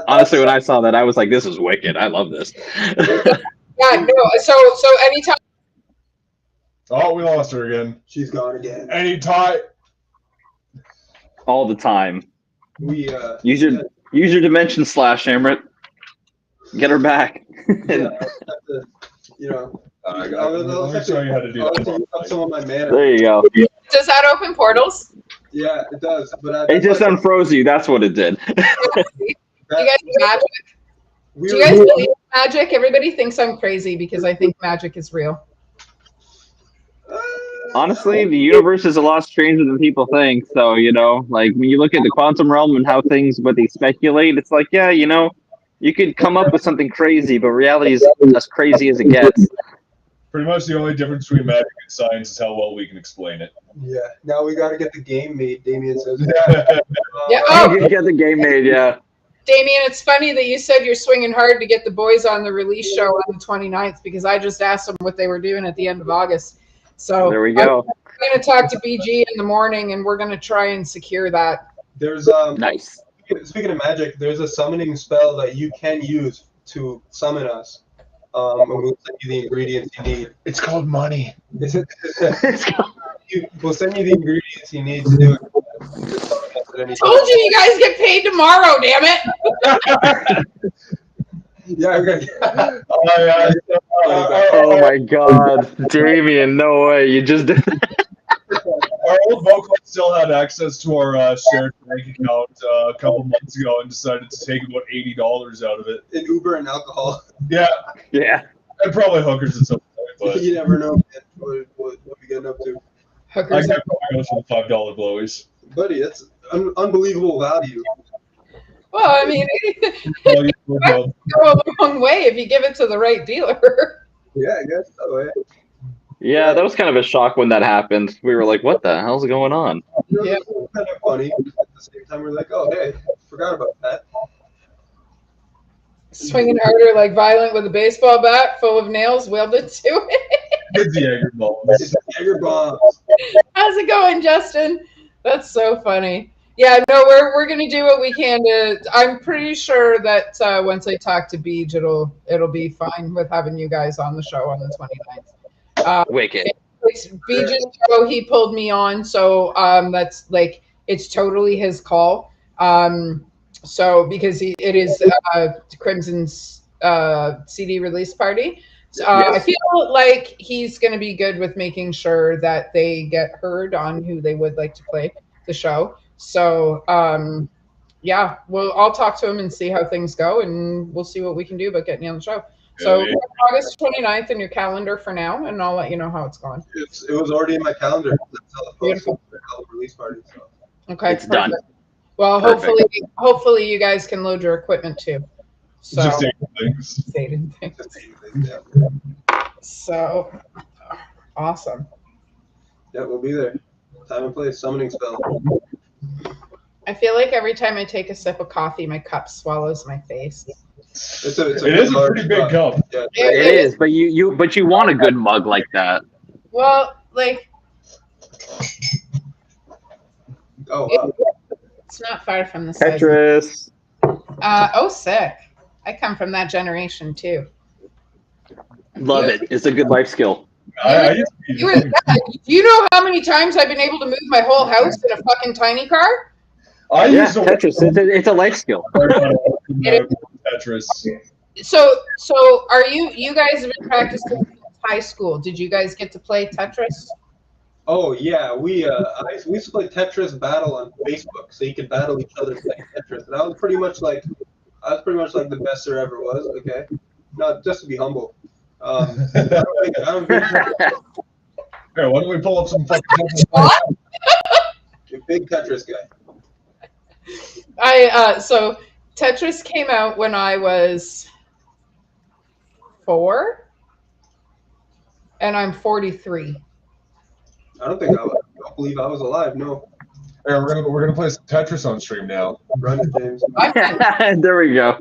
Honestly, when I saw that, I was like, this is wicked. I love this. Yeah, no. So anytime. Oh, we lost her again. She's gone again. Anytime. All the time. We Use your dimension slash, Amrit. Get her back. yeah, you know. Let me show you how to do that. Some of my mana. There you go. Does that open portals? Yeah, it does. But It just unfroze you. That's what it did. Do you guys magic? We Do you guys believe in magic? Everybody thinks I'm crazy because I think magic is real. Honestly, the universe is a lot stranger than people think. So, like when you look at the quantum realm and how what they speculate, it's like, yeah, you could come up with something crazy, but reality is as crazy as it gets. Pretty much the only difference between magic and science is how well we can explain it. Yeah. Now we got to get the game made. Damien says. Yeah. You get the game made, yeah. Damien, it's funny that you said you're swinging hard to get the boys on the release show on the 29th because I just asked them what they were doing at the end of August. So there we go. I'm going to talk to BG in the morning, and we're going to try and secure that. There's nice. Speaking of magic, there's a summoning spell that you can use to summon us. And we'll send you the ingredients you need. It's called money. We'll send you the ingredients you need to do it. Told you guys get paid tomorrow, damn it. Yeah, okay. Oh my god. Damien, no way. You just did that. Our old Vocals still had access to our shared bank account a couple months ago and decided to take about $80 out of it. In Uber and alcohol. Yeah. Yeah. And probably hookers at some point, but You never know what we getting up to. I Hookers. can't probably go for the $5 blowies. Buddy, that's unbelievable value. Well, I mean, Well, you will go a long way if you give it to the right dealer. Yeah, I guess so. Yeah. Yeah, that was kind of a shock when that happened. We were like, what the hell's going on? Yeah. It was kind of funny. At the same time, we're like, oh, hey, forgot about that. Swinging harder like Violent with a baseball bat full of nails welded to it. It's the Jaeger balls. It's Jaeger bombs. How's it going, Justin? That's so funny. Yeah, no, we're gonna do what we can to. I'm pretty sure that once I talk to Beej, it'll be fine with having you guys on the show on the 29th. Wicked. It's Beej's show. He pulled me on, so that's like it's totally his call. So because it is Crimson's CD release party. So, Yes. I feel like he's going to be good with making sure that they get heard on who they would like to play the show. So, yeah, I'll talk to him and see how things go, and we'll see what we can do about getting you on the show. So Yeah, August 29th in your calendar for now, and I'll let you know how it's going. It was already in my calendar. That's how the Beautiful. release party. So. Okay, It's done. Well, Perfect. hopefully you guys can load your equipment too. So just saying things. stated things. Yeah. So awesome. Yeah, we'll be there. Time and place. Summoning spell. I feel like every time I take a sip of coffee, my cup swallows my face. It is a pretty big cup. Yeah. It is, but you want a good mug like that. Well, like Oh, wow. it's not far from the size. Tetris. Oh, sick. I come from that generation too. Love it. It's a good life skill. I used to be You, do you know how many times I've been able to move my whole house in a fucking tiny car? I Yeah, used to Tetris. It's a life skill. Tetris. So are you guys have been practicing since high school? Did you guys get to play Tetris? Oh yeah, we used to play Tetris Battle on Facebook, so you could battle each other playing Tetris. And I was pretty much like the best there ever was. Okay, not just to be humble. I don't think Here, why don't we pull up some fucking you're a big Tetris guy. So Tetris came out when I was 4, and I'm 43. I don't believe I was alive. No, Here, we're gonna play some Tetris on stream now. run it, James. There we go.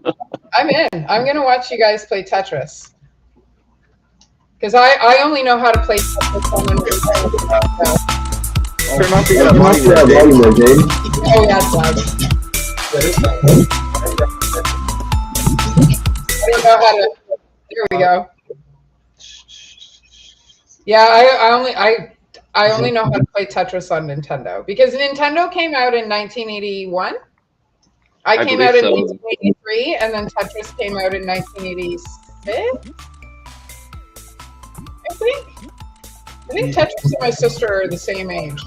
I'm in. I'm gonna watch you guys play Tetris. Because I only know how to play Tetris on Nintendo. Turn off the volume there, James. Oh yeah, it's loud. That is not- I don't know how to. There we go. Yeah, I only know how to play Tetris on Nintendo because Nintendo came out in 1981. I came out in believe so. 1983, and then Tetris came out in 1986. I think Tetris and my sister are the same age.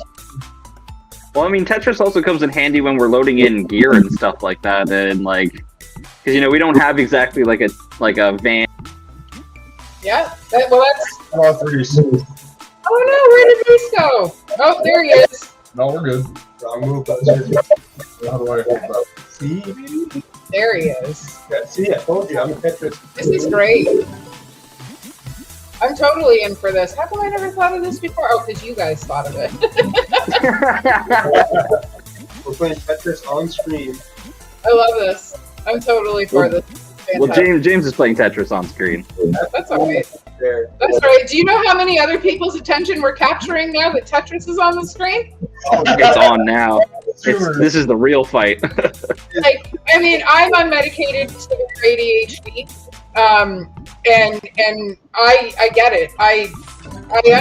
Well, I mean, Tetris also comes in handy when we're loading in gear and stuff like that, and like, because we don't have exactly like a van. Yeah. That's. All threes. Oh no! Where did Reese go? Oh, there he is. No, we're good. Wrong move. How do I hold that? See, There he is. yeah, see, I told you, I'm a Tetris. This is great. I'm totally in for this. How come I never thought of this before? Oh, because you guys thought of it. We're playing Tetris on stream. I love this. I'm totally for this. Well, James is playing Tetris on screen. That's all right. There. That's right. Do you know how many other people's attention we're capturing now that Tetris is on the screen? It's on now. This is the real fight. Like, I mean, I'm unmedicated severe ADHD, and I get it. I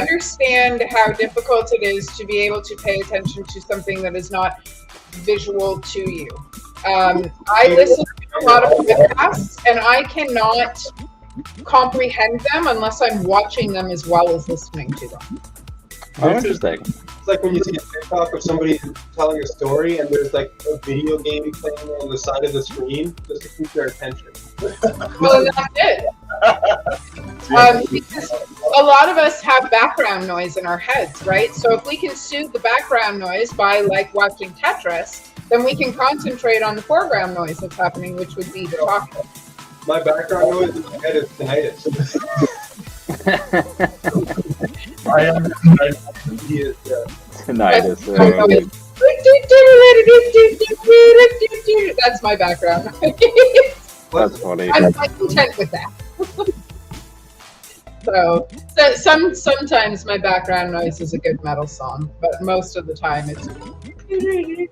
understand how difficult it is to be able to pay attention to something that is not visual to you. I listen to a lot of podcasts, and I cannot comprehend them unless I'm watching them as well as listening to them. Oh, interesting. It's like when you see a TikTok of somebody telling a story and there's like a video game playing on the side of the screen just to keep their attention. Well, that's it. Because a lot of us have background noise in our heads, right? So if we can soothe the background noise by like watching Tetris, then we can concentrate on the foreground noise that's happening, which would be the talking. My background noise in my head is tinnitus. I am. He is, Tinnitus. That's my background. That's funny. I'm content with that. So sometimes my background noise is a good metal song, but most of the time it's. yeah,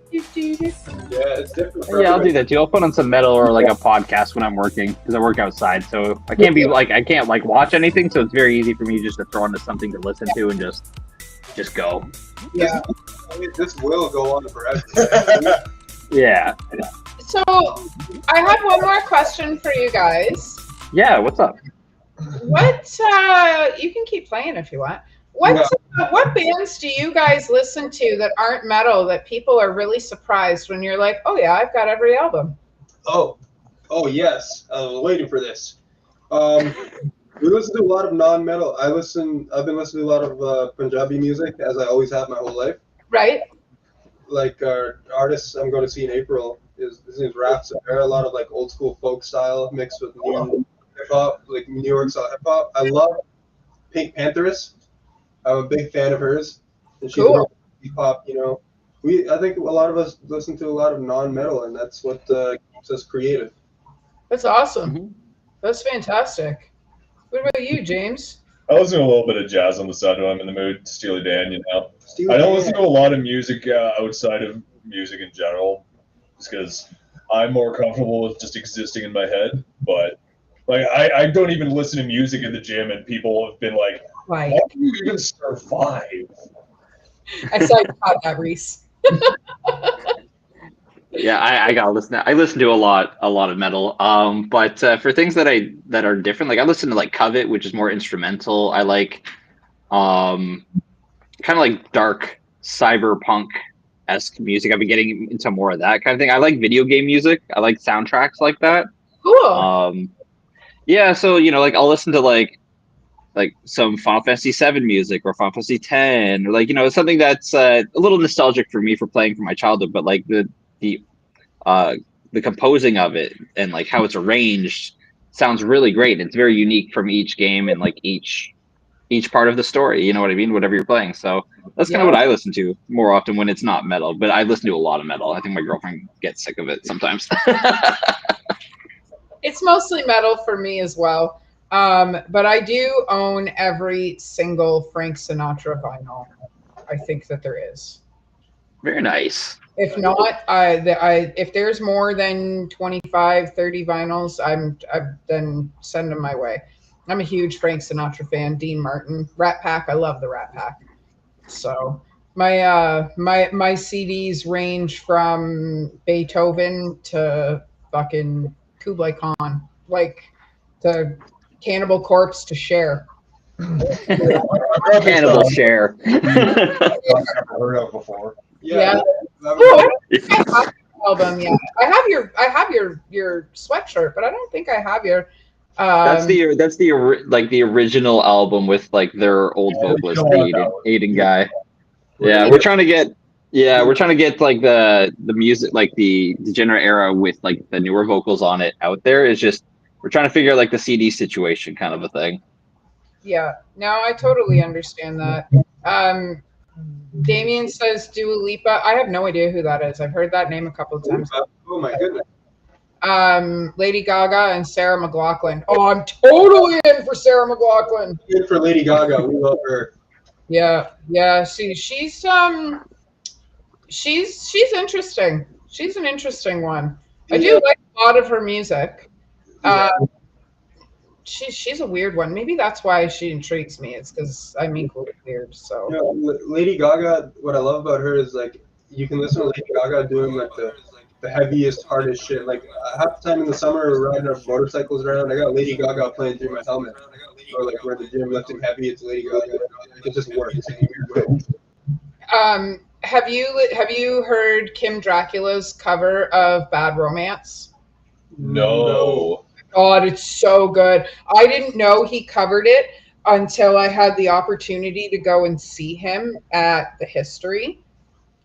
it's different. for Yeah, I'll do everybody. that too. I'll put on some metal or like a podcast when I'm working because I work outside, so I can't watch anything. So it's very easy for me just to throw into something to listen to and just go. Yeah. I mean, this will go on forever. Yeah. So I have one more question for you guys. Yeah. What's up? What you can keep playing if you want. What bands do you guys listen to that aren't metal that people are really surprised when you're like, oh yeah, I've got every album? Oh yes. I was waiting for this. We listen to a lot of non-metal. I've been listening to a lot of Punjabi music, as I always have my whole life. Right? Like artists I'm going to see in April his name's Raf Sabera, a lot of like old school folk style mixed with new hip hop, like New York style hip hop. I love Pink Pantheress. I'm a big fan of hers, and she's Cool. hip hop. You know, I think a lot of us listen to a lot of non-metal, and that's what keeps us creative. That's awesome. Mhm. That's fantastic. What about you, James? I listen to a little bit of jazz on the side when I'm in the mood. Steely Dan, you know. Steely I don't Dan. listen to a lot of music outside of music in general, just because I'm more comfortable with just existing in my head. But like, I don't even listen to music in the gym, and people have been like, Like, "How can you even survive?" I saw you caught that, Reese. Yeah, I gotta listen. I listen to a lot of metal. But for things that are different, like I listen to like Covet, which is more instrumental. I like, kind of like dark cyberpunk-esque music. I've been getting into more of that kind of thing. I like video game music. I like soundtracks like that. Cool. Yeah, so like I'll listen to like some Final Fantasy VII music or Final Fantasy X, or like something that's a little nostalgic for me for playing from my childhood, but like the composing of it and like how it's arranged sounds really great. It's very unique from each game and like each part of the story. You know what I mean? Whatever you're playing. So that's kind of what I listen to more often when it's not metal. But I listen to a lot of metal. I think my girlfriend gets sick of it sometimes. It's mostly metal for me as well. But I do own every single Frank Sinatra vinyl. I think that there is. Very nice. If not, if there's more than 25, 30 vinyls, then send them my way. I'm a huge Frank Sinatra fan. Dean Martin, Rat Pack. I love the Rat Pack. So my CDs range from Beethoven to fucking Kublai Khan, like to Cannibal Corpse to Cher. Cannibal Share. I've never heard of before. Yeah. That Oh, was- I don't think I have the album yet. I have your sweatshirt, but I don't think I have your. That's the original album with like their old vocalist, the Aiden guy. Yeah, we're trying to get like the music, like the Degenerate era with like the newer vocals on it out there. It's just we're trying to figure out like the CD situation kind of a thing. Yeah, no, I totally understand that. Damien says Dua Lipa. I have no idea who that is. I've heard that name a couple of times. Oh my goodness. Lady Gaga and Sarah McLachlan. Oh, I'm totally in for Sarah McLachlan. Good for Lady Gaga. We love her. Yeah. She's interesting. She's an interesting one. I do like a lot of her music. She's a weird one. Maybe that's why she intrigues me. It's because I'm equally weird. So Lady Gaga, what I love about her is like you can listen to Lady Gaga doing like the heaviest, hardest shit. Like half the time in the summer, we're riding our motorcycles around. I got Lady Gaga playing through my helmet. Or like we're in the gym lifting heavy, it's Lady Gaga. It just works. have you heard Kim Dracula's cover of Bad Romance? No. God, it's so good. I didn't know he covered it until I had the opportunity to go and see him at the History.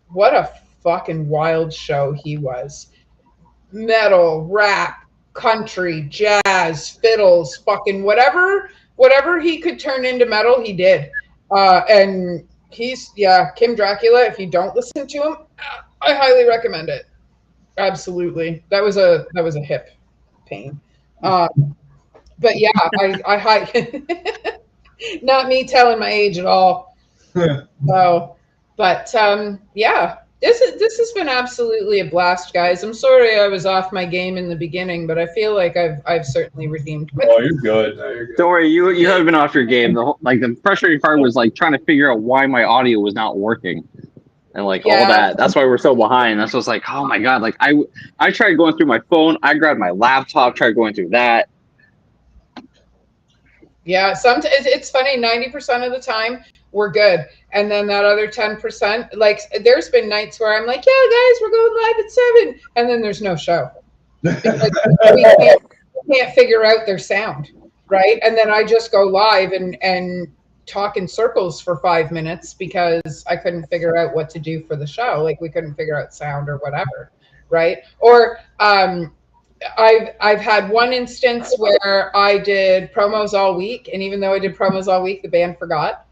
What a fucking wild show he was. Metal, rap, country, jazz, fiddles, fucking whatever he could turn into metal, he did. And he's Kim Dracula. If you don't listen to him, I highly recommend it. Absolutely. That was a hip pain. But yeah, I not me telling my age at all. So, but yeah, this has been absolutely a blast, guys. I'm sorry I was off my game in the beginning, but I feel like I've certainly redeemed myself. Oh, you're good. Don't worry, you haven't been off your game. The frustrating part was like trying to figure out why my audio was not working. And like all that. That's why we're so behind. That's what's like, oh my god. Like I tried going through my phone. I grabbed my laptop, tried going through that. Yeah, it's funny. 90% of the time we're good, and then that other 10%. Like, there's been nights where I'm like, yeah, guys, we're going live at 7, and then there's no show. Like, we can't figure out their sound. right? And then I just go live and talk in circles for 5 minutes because I couldn't figure out what to do for the show. Like we couldn't figure out sound or whatever, right? Or I've had one instance where I did promos all week, and even though I did promos all week, the band forgot.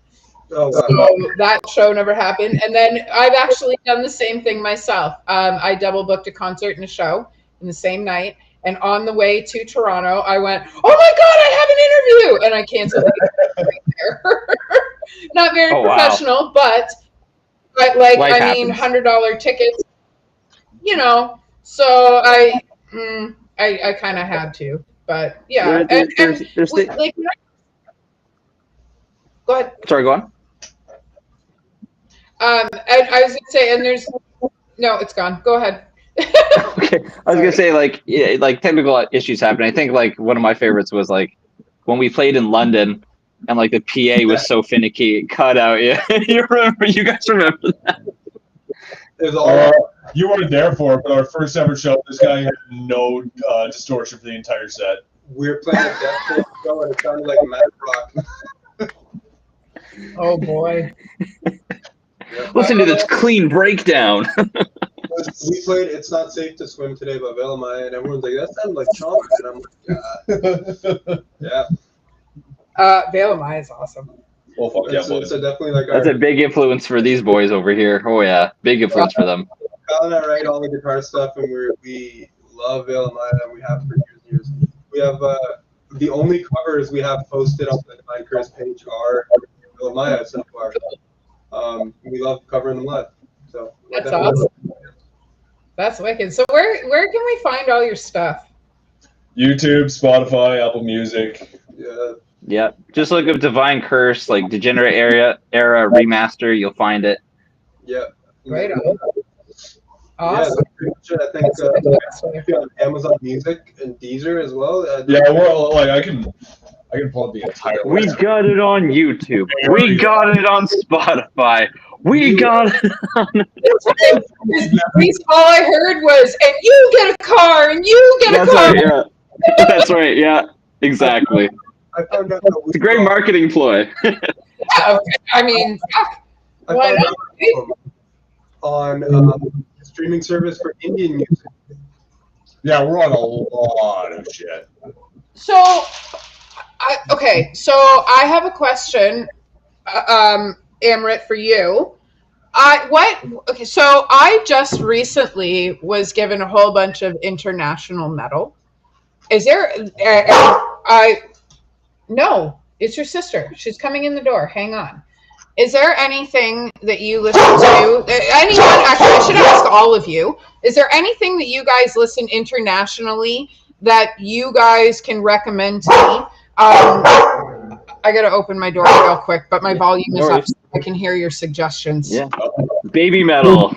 Oh, wow. So that show never happened. And then I've actually done the same thing myself. I double booked a concert and a show in the same night. And on the way to Toronto, I went, "Oh my God, I have an interview!" And I canceled it right there. Not very professional, but like, Life I mean, happens. $100 tickets, you know. So I kind of had to, but yeah. There's Like, go ahead. sorry, go on. And I was gonna say, and there's no, it's gone. Go ahead. Okay, I was gonna say like yeah, like technical issues happen. I think like one of my favorites was like when we played in London and like the PA was so finicky, it cut out. Yeah, you guys remember that? It was all You weren't there for it, but our first ever show, this guy had no distortion for the entire set. we were playing a death show and it sounded like mad rock. Oh boy. Yeah. Listen to this clean breakdown. We played "It's Not Safe to Swim Today" by Velomai, and everyone's like, "That sounded like Chomp," and I'm like, "Yeah." Velomai is awesome. Well, fuck yeah, So definitely like That's a big influence for these boys over here. Oh yeah, big influence for them. Kyle and I write all the guitar stuff, and we love Velomai, and we have for years and years. We have the only covers we have posted on the Divine Curse page are Velomai so far. We love covering them live. So That's awesome. That's wicked. So where can we find all your stuff? YouTube, Spotify, Apple Music. Yeah. Yeah, just look up Divine Curse, like Degenerate Era Remaster. You'll find it. Yeah. Right on. Yeah, Awesome. that's pretty much it. I think if you're on Amazon Music and Deezer as well. Yeah, well, like I can pull up the entire We list. got it on YouTube. We got it on Spotify. We got it on. All I heard was, "And you get a car, and you get a That's car." right. Yeah. That's right. Yeah. Exactly. I found out that It's a great marketing ploy. Yeah, I mean, fuck. I Why found out on a streaming service for Indian music. Yeah, we're on a lot of shit. So, okay. So I have a question, Amrit, for you. Okay, so I just recently was given a whole bunch of international metal. Is there? No, it's your sister. She's coming in the door. Hang on. Is there anything that you listen to? Anyone? Actually, I should ask all of you. Is there anything that you guys listen internationally that you guys can recommend to me? I gotta open my door real quick, but my volume is up, so I can hear your suggestions. Yeah. Baby metal.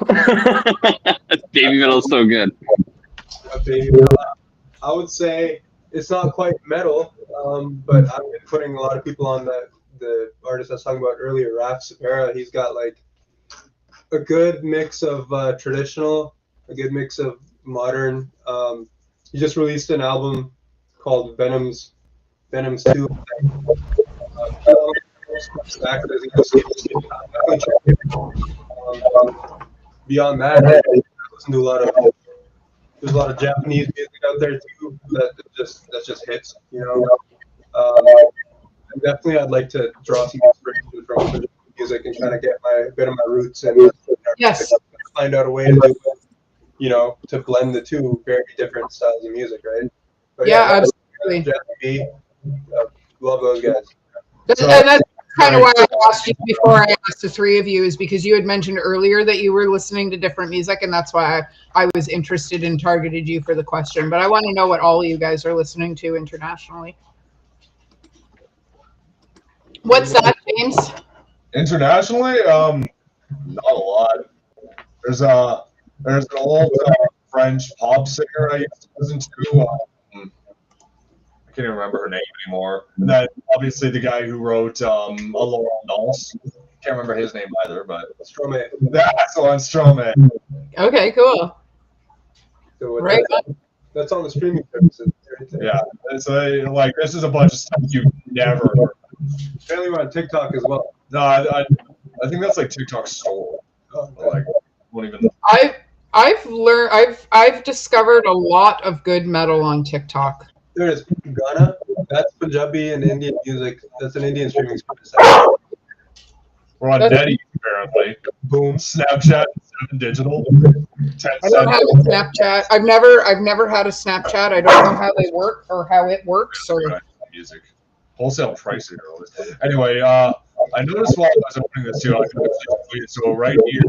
Baby metal is so good. I would say it's not quite metal, but I've been putting a lot of people on the artist I was talking about earlier, Raf Sapera. He's got like a good mix of traditional, a good mix of modern. He just released an album called Venom's 2. Beyond that, I listen to there's a lot of Japanese music out there too that just hits, you know. And definitely, I'd like to draw some inspiration from music and kind of get a bit of my roots and Yes. find out a way to do it, you know, to blend the two very different styles of music, right? But Yeah, absolutely. Japanese, love those guys. And that's kind of why I asked you before I asked the three of you, is because you had mentioned earlier that you were listening to different music, and that's why I was interested and targeted you for the question. But I want to know what all of you guys are listening to internationally. What's that, James? Internationally, not a lot. There's an old French pop singer I used to listen to. I can't even remember her name anymore. And then obviously the guy who wrote Laurel Dance. Can't remember his name either, but Stromae. that's the one, Stromae. Okay, cool. So Right. that's on the streaming services. Yeah, so like this is a bunch of stuff you've never heard. Apparently we're on TikTok as well. No, I think that's like TikTok store. Like, won't even. I've discovered a lot of good metal on TikTok. There it is. Ghana. That's Punjabi and Indian music. That's an Indian streaming service. We're on That's- Netty apparently. Boom. Snapchat, 7 Digital, 10 I don't cents. have a Snapchat. I've never had a Snapchat. I don't know how they work or how it works. Or Music. Wholesale prices are always. Anyway, I noticed while I was opening this too, I can actually show you. So right here,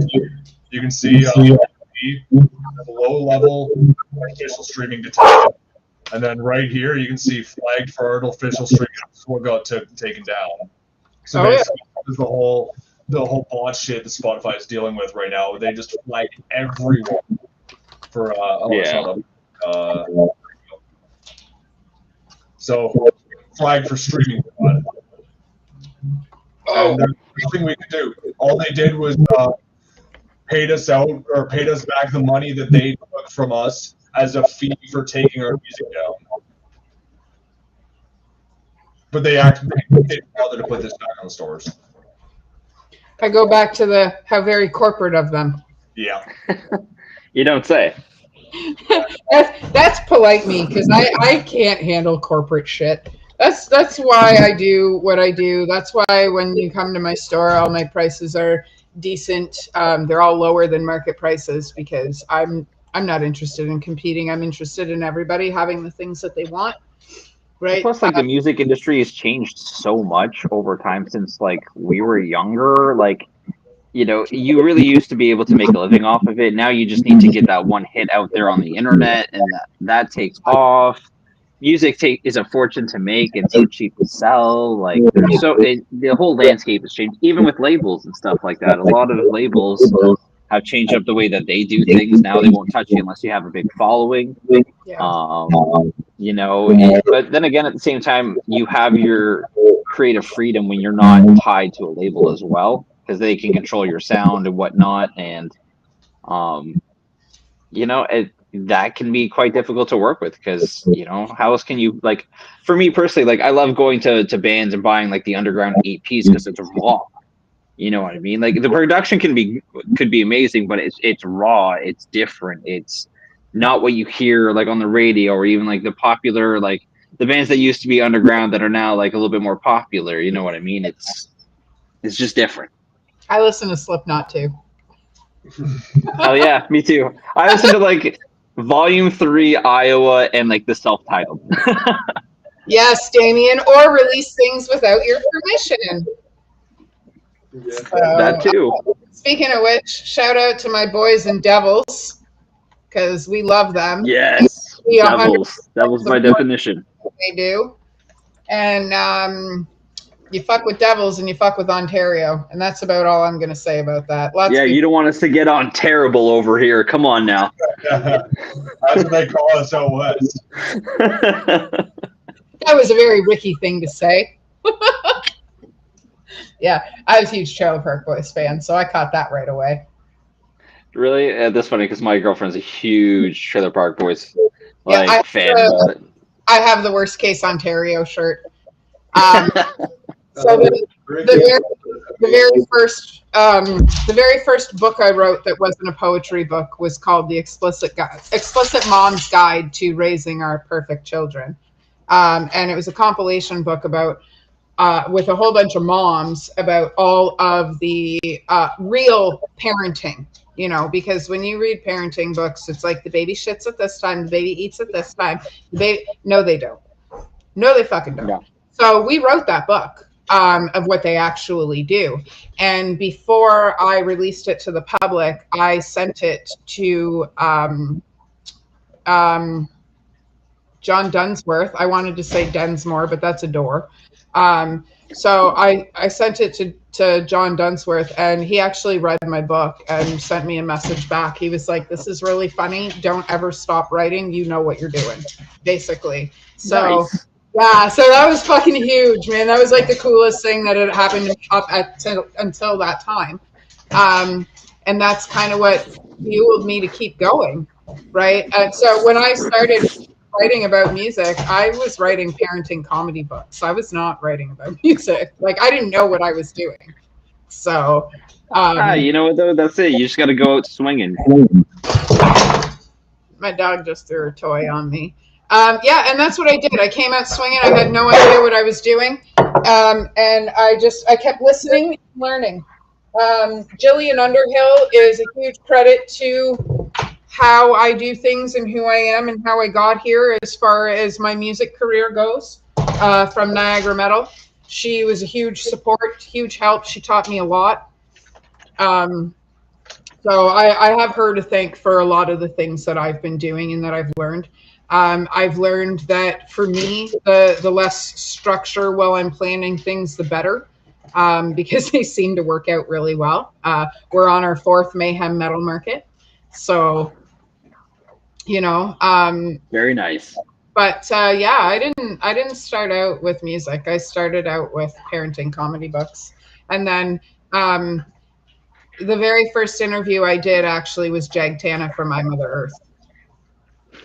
you can see low level artificial streaming detected. And then right here, you can see flagged for artificial streaming. What got taken down. So Oh, yeah. basically, this is the whole bot shit that Spotify is dealing with right now. They just flag everyone for so flag for streaming bot. oh, And there's nothing we could do. All they did was paid us out or paid us back the money that they took from us as a fee for taking our music down. But they didn't bother to put this back on the stores. I go back to how very corporate of them. Yeah. You don't say. That's polite me because I can't handle corporate shit. That's why I do what I do. That's why when you come to my store, all my prices are decent. They're all lower than market prices because I'm not interested in competing. I'm interested in everybody having the things that they want. Right. Plus, like the music industry has changed so much over time since like we were younger. Like, you know, you really used to be able to make a living off of it. Now you just need to get that one hit out there on the internet, and that takes off. Music is a fortune to make and so cheap to sell. Like, the whole landscape has changed, even with labels and stuff like that. A lot of labels have changed up the way that they do things. Now they won't touch you unless you have a big following. Yeah. You know, but then again, at the same time, you have your creative freedom when you're not tied to a label as well, because they can control your sound and whatnot. And, you know, that can be quite difficult to work with because, you know, how else can you, like, for me personally, like, I love going to bands and buying like the underground 8-piece because it's raw. You know what I mean? Like the production could be amazing, but it's raw, it's different, it's not what you hear like on the radio or even like the popular, like the bands that used to be underground that are now like a little bit more popular. You know what I mean? It's just different. I listen to Slipknot too. Oh yeah, me too. I listen to like Volume 3, Iowa, and like the self-titled. Yes, Damien, or release things without your permission. Yeah. That too. Speaking of which, shout out to my boys in Devils because we love them. Yes, We Devils by definition. They do, and you fuck with Devils and you fuck with Ontario, and that's about all I'm gonna say about that. Yeah, you don't want us to get on terrible over here. Come on now. That's what they call us out west. That was a very Ricky thing to say. Yeah, I was a huge Trailer Park Boys fan, so I caught that right away. Really? That's funny because my girlfriend's a huge Trailer Park Boys fan. I have the Worst Case Ontario shirt. So the very first book I wrote that wasn't a poetry book was called The Explicit Mom's Guide to Raising Our Perfect Children, and it was a compilation book about. With a whole bunch of moms about all of the real parenting, you know, because when you read parenting books, it's like the baby shits at this time, the baby eats at this time. No, they don't. No, they fucking don't. No. So we wrote that book of what they actually do. And before I released it to the public, I sent it to John Dunsworth. I wanted to say Densmore, but that's a door. So I sent it to John Dunsworth, and he actually read my book and sent me a message back. He was like, "This is really funny. Don't ever stop writing. You know what you're doing," basically. So Nice. yeah, so that was fucking huge, man. That was like the coolest thing that had happened until that time. And that's kind of what fueled me to keep going, right? So when I started writing about music, I was writing parenting comedy books. I was not writing about music. Like, I didn't know what I was doing. So, You know what though? That's it. You just got to go out swinging. my dog just threw a toy on me. Yeah, and that's what I did. I came out swinging. I had no idea what I was doing, and I kept listening and learning. Jillian Underhill is a huge credit to how I do things and who I am and how I got here as far as my music career goes, from Niagara Metal. She was a huge support, huge help. She taught me a lot. So I have her to thank for a lot of the things that I've been doing and that I've learned. I've learned that for me, the less structure while I'm planning things, the better, because they seem to work out really well. We're on our 4th Mayhem Metal Market. So, you know, Very nice. but yeah, I didn't start out with music. I started out with parenting comedy books, and then the very first interview I did actually was Jag Tana for My Mother Earth.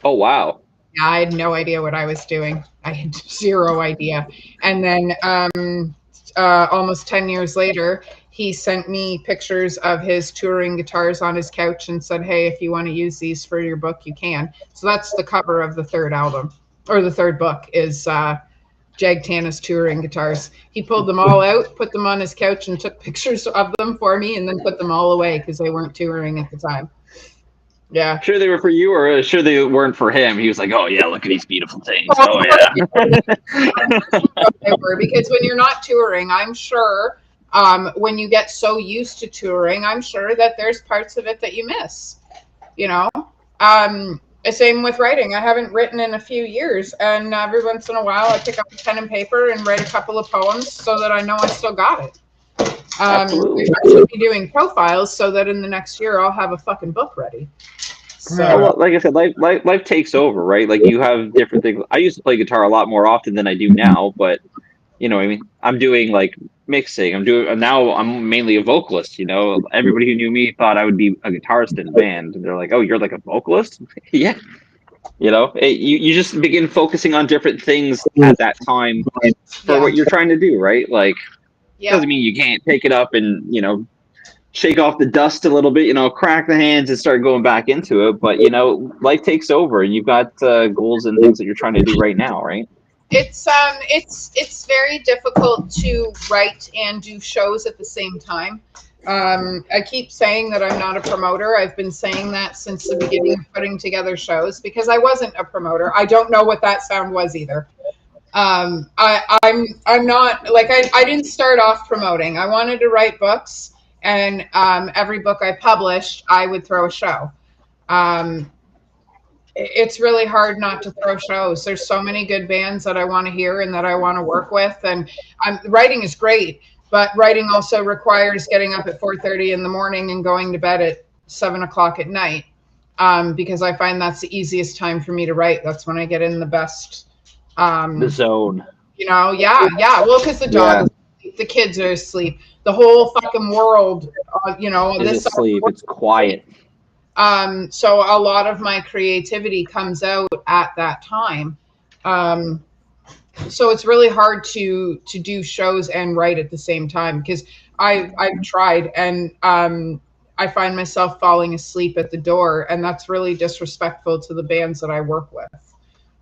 Oh wow. Yeah, I had no idea what I was doing. I had 0 idea. And then almost 10 years later, he sent me pictures of his touring guitars on his couch and said, hey, if you want to use these for your book, you can. So that's the cover of the 3rd album, or the 3rd book, is Jag Tana's touring guitars. He pulled them all out, put them on his couch, and took pictures of them for me, and then put them all away because they weren't touring at the time. Yeah. Sure they were for you, or sure they weren't for him? He was like, oh yeah, look at these beautiful things. Oh yeah. They were, because when you're not touring, I'm sure when you get so used to touring, I'm sure that there's parts of it that you miss, you know. Same with writing. I haven't written in a few years, and every once in a while I pick up a pen and paper and write a couple of poems so that I know I still got it. Absolutely. I should be doing profiles so that in the next year I'll have a fucking book ready. So, Well, like I said, life takes over, right? Like you have different things. I used to play guitar a lot more often than I do now, but you know, I mean, I'm doing like mixing. I'm mainly a vocalist. You know, everybody who knew me thought I would be a guitarist in a band, and they're like, "Oh, you're like a vocalist?" Yeah. You know, you just begin focusing on different things at that time for what you're trying to do, right? Like, doesn't mean you can't pick it up and, you know, shake off the dust a little bit, you know, crack the hands and start going back into it. But, you know, life takes over and you've got goals and things that you're trying to do right now, right? It's very difficult to write and do shows at the same time. I keep saying that I'm not a promoter. I've been saying that since the beginning of putting together shows, because I wasn't a promoter. I don't know what that sound was either. I'm not, like, I didn't start off promoting. I wanted to write books, and every book I published, I would throw a show. It's really hard not to throw shows. There's so many good bands that I want to hear and that I want to work with, and writing is great, but writing also requires getting up at 4:30 in the morning and going to bed at 7 o'clock at night, because I find that's the easiest time for me to write. That's when I get in the best the zone. You know, yeah. Well, because the dog, the kids are asleep, the whole fucking world, you know, is asleep. It's quiet. So a lot of my creativity comes out at that time. So it's really hard to do shows and write at the same time, because I've tried, and I find myself falling asleep at the door, and that's really disrespectful to the bands that I work with,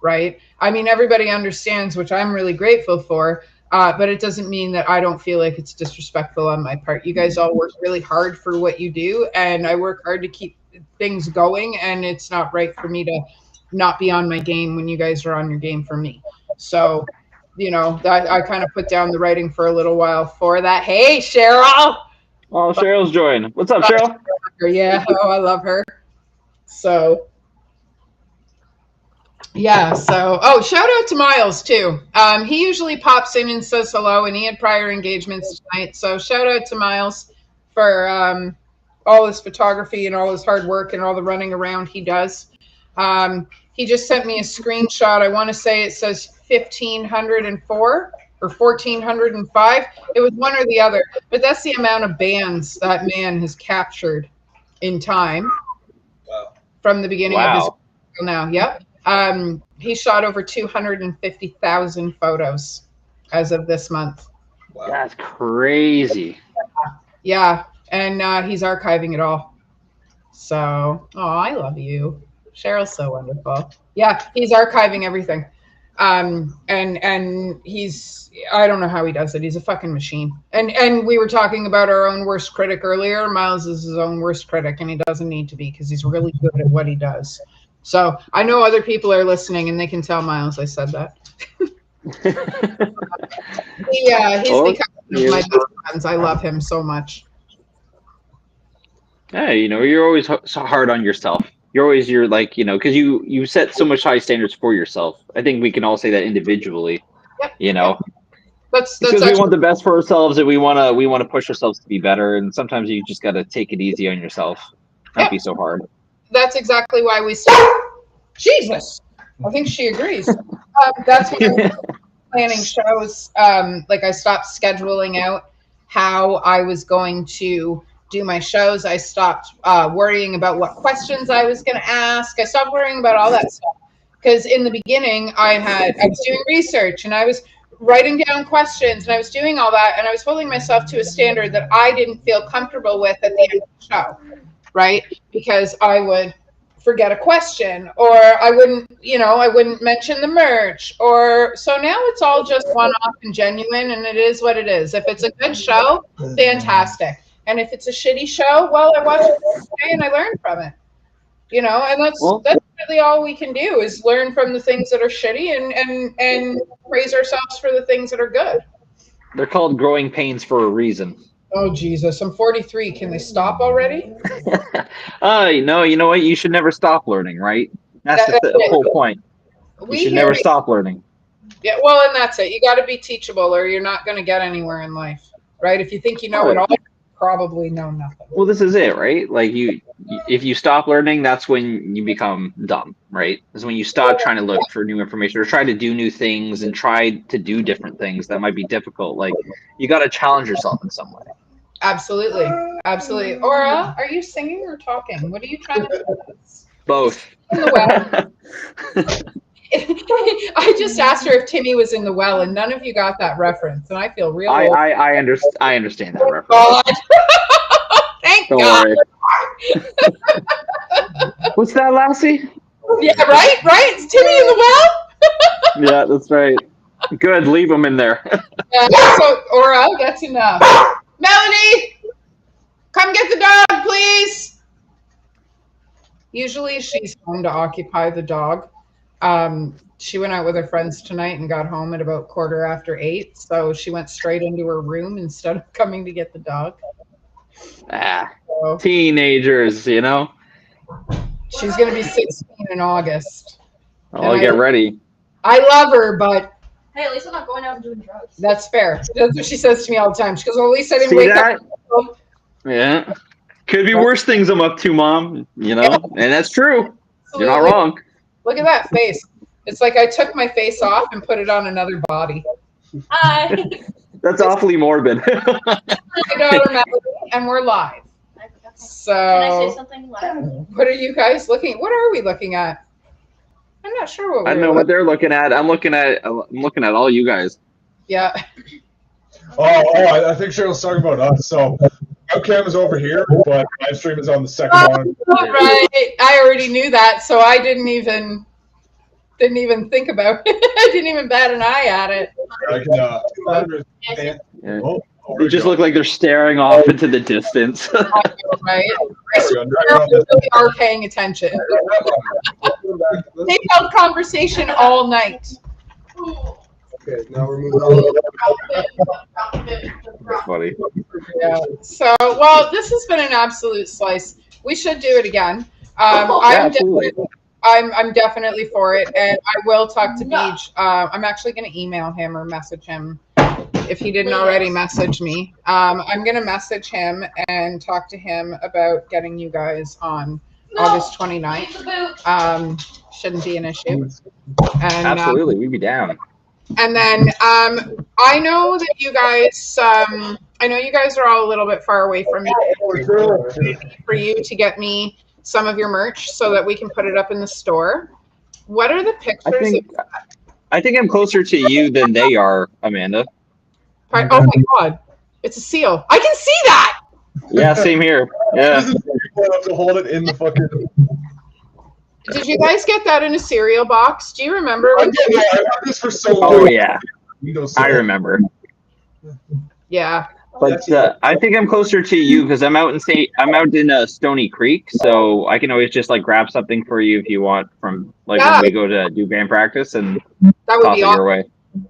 right? I mean, everybody understands, which I'm really grateful for, but it doesn't mean that I don't feel like it's disrespectful on my part. You guys all work really hard for what you do, and I work hard to keep things going, and it's not right for me to not be on my game when you guys are on your game for me. So, you know, I kind of put down the writing for a little while for that. Hey, Cheryl. Oh, Cheryl's joined. What's up, Cheryl? Yeah, oh, I love her. So, yeah, so, oh, shout out to Miles, too. He usually pops in and says hello, and he had prior engagements tonight. So shout out to Miles for all his photography and all his hard work and all the running around he does. He just sent me a screenshot. I want to say it says 1,504 or 1,405. It was one or the other, but that's the amount of bands that man has captured in time. Wow. From the beginning of his now. Yep. He shot over 250,000 photos as of this month. Wow. That's crazy. Yeah, and he's archiving it all. So, oh, I love you. Cheryl's so wonderful. Yeah, he's archiving everything. And he's, I don't know how he does it. He's a fucking machine. And we were talking about our own worst critic earlier. Miles is his own worst critic, and he doesn't need to be because he's really good at what he does. So I know other people are listening, and they can tell Miles I said that. Yeah, he's become one of my best friends. I love him so much. Hey, you're always so hard on yourself. You're like, because you set so much high standards for yourself. I think we can all say that individually. Yep. That's because we want the best for ourselves, and we want to push ourselves to be better. And sometimes you just got to take it easy on yourself. Not be so hard. That's exactly why we started. Jesus, I think she agrees. That's why I'm planning shows. Like I stopped scheduling out how I was going to do my shows. I stopped worrying about what questions I was going to ask. I stopped worrying about all that stuff because in the beginning I was doing research and I was writing down questions and I was doing all that, and I was holding myself to a standard that I didn't feel comfortable with at the end of the show, right? Because I would forget a question, or I wouldn't mention the merch, or so now it's all just one-off and genuine, and it is what it is. If it's a good show, fantastic. And if it's a shitty show, well, I watched it today and I learned from it. And that's really all we can do is learn from the things that are shitty and praise ourselves for the things that are good. They're called growing pains for a reason. Oh, Jesus. I'm 43. Can they stop already? No, you know what? You should never stop learning, right? That's the whole point. You should never stop learning. Yeah, well, and that's it. You got to be teachable or you're not going to get anywhere in life, right? If you think you know it all, you probably know nothing. Well, this is it, right? Like if you stop learning, that's when you become dumb, right? Is when you stop trying to look for new information or try to do new things and try to do different things that might be difficult. Like you got to challenge yourself in some way. Absolutely. Aura, are you singing or talking? What are you trying to do? Both. In the well. I just asked her if Timmy was in the well, and none of you got that reference, and I feel real. I understand that reference. God. Thank Don't God. worry. What's that, Lassie? Yeah, right. It's Timmy in the well. Yeah, that's right. Good, leave him in there. So, Aura, that's enough. Melanie, come get the dog, please. Usually she's home to occupy the dog. She went out with her friends tonight and got home at about 8:15. So she went straight into her room instead of coming to get the dog. Teenagers, She's going to be 16 in August. I'll get ready. I love her, but hey, at least I'm not going out and doing drugs. that's fair. That's what she says to me all the time. She goes, well, at least I didn't wake up. Yeah. Could be worse things I'm up to, Mom. And that's true. Absolutely. You're not wrong. Look at that face. It's like I took my face off and put it on another body. Hi. That's awfully morbid. My daughter Melanie, and we're live. So can I say something live? What are you guys looking? What are we looking at? I'm not sure what I know what they're looking at. I'm looking at all you guys. Yeah. I think Cheryl's talking about us. So webcam is over here, but live stream is on the second one. Right. I already knew that, so I didn't even think about it. I didn't even bat an eye at it. You just look like they're staring off into the distance. Right. Really are paying attention. They held conversation all night. Okay, now we're moving on. That's funny. Yeah. So, well, this has been an absolute slice. We should do it again. I'm definitely for it, and I will talk to Beej. I'm actually going to email him or message him if he didn't already message me. I'm going to message him and talk to him about getting you guys on August 29th. Shouldn't be an issue. And, absolutely, we'd be down. And then I know that you guys, are all a little bit far away from me. For you to get me some of your merch so that we can put it up in the store. What are the pictures? I think I'm closer to you than they are, Amanda. Oh my god, it's a seal. I can see that. Yeah, same here. Yeah. This is you have to hold it in the fucking. Did you guys get that in a cereal box? Do you remember? I had this for so long. Oh yeah, Windows I Phone. remember. Yeah. But I think I'm closer to you because I'm out in Stony Creek, so I can always just like grab something for you if you want from like Yeah. when we go to do band practice and That would toss be it awesome. your way.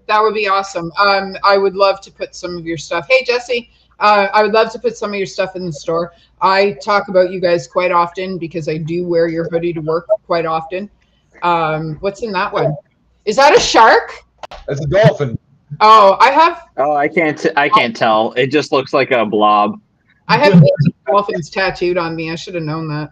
That would be awesome. I would love to put some of your stuff. Hey, Jesse, I would love to put some of your stuff in the store. I talk about you guys quite often because I do wear your hoodie to work quite often. What's in that one? Is that a shark? It's a dolphin. Oh, I have I can't tell. It just looks like a blob. dolphins tattooed on me. I should have known that.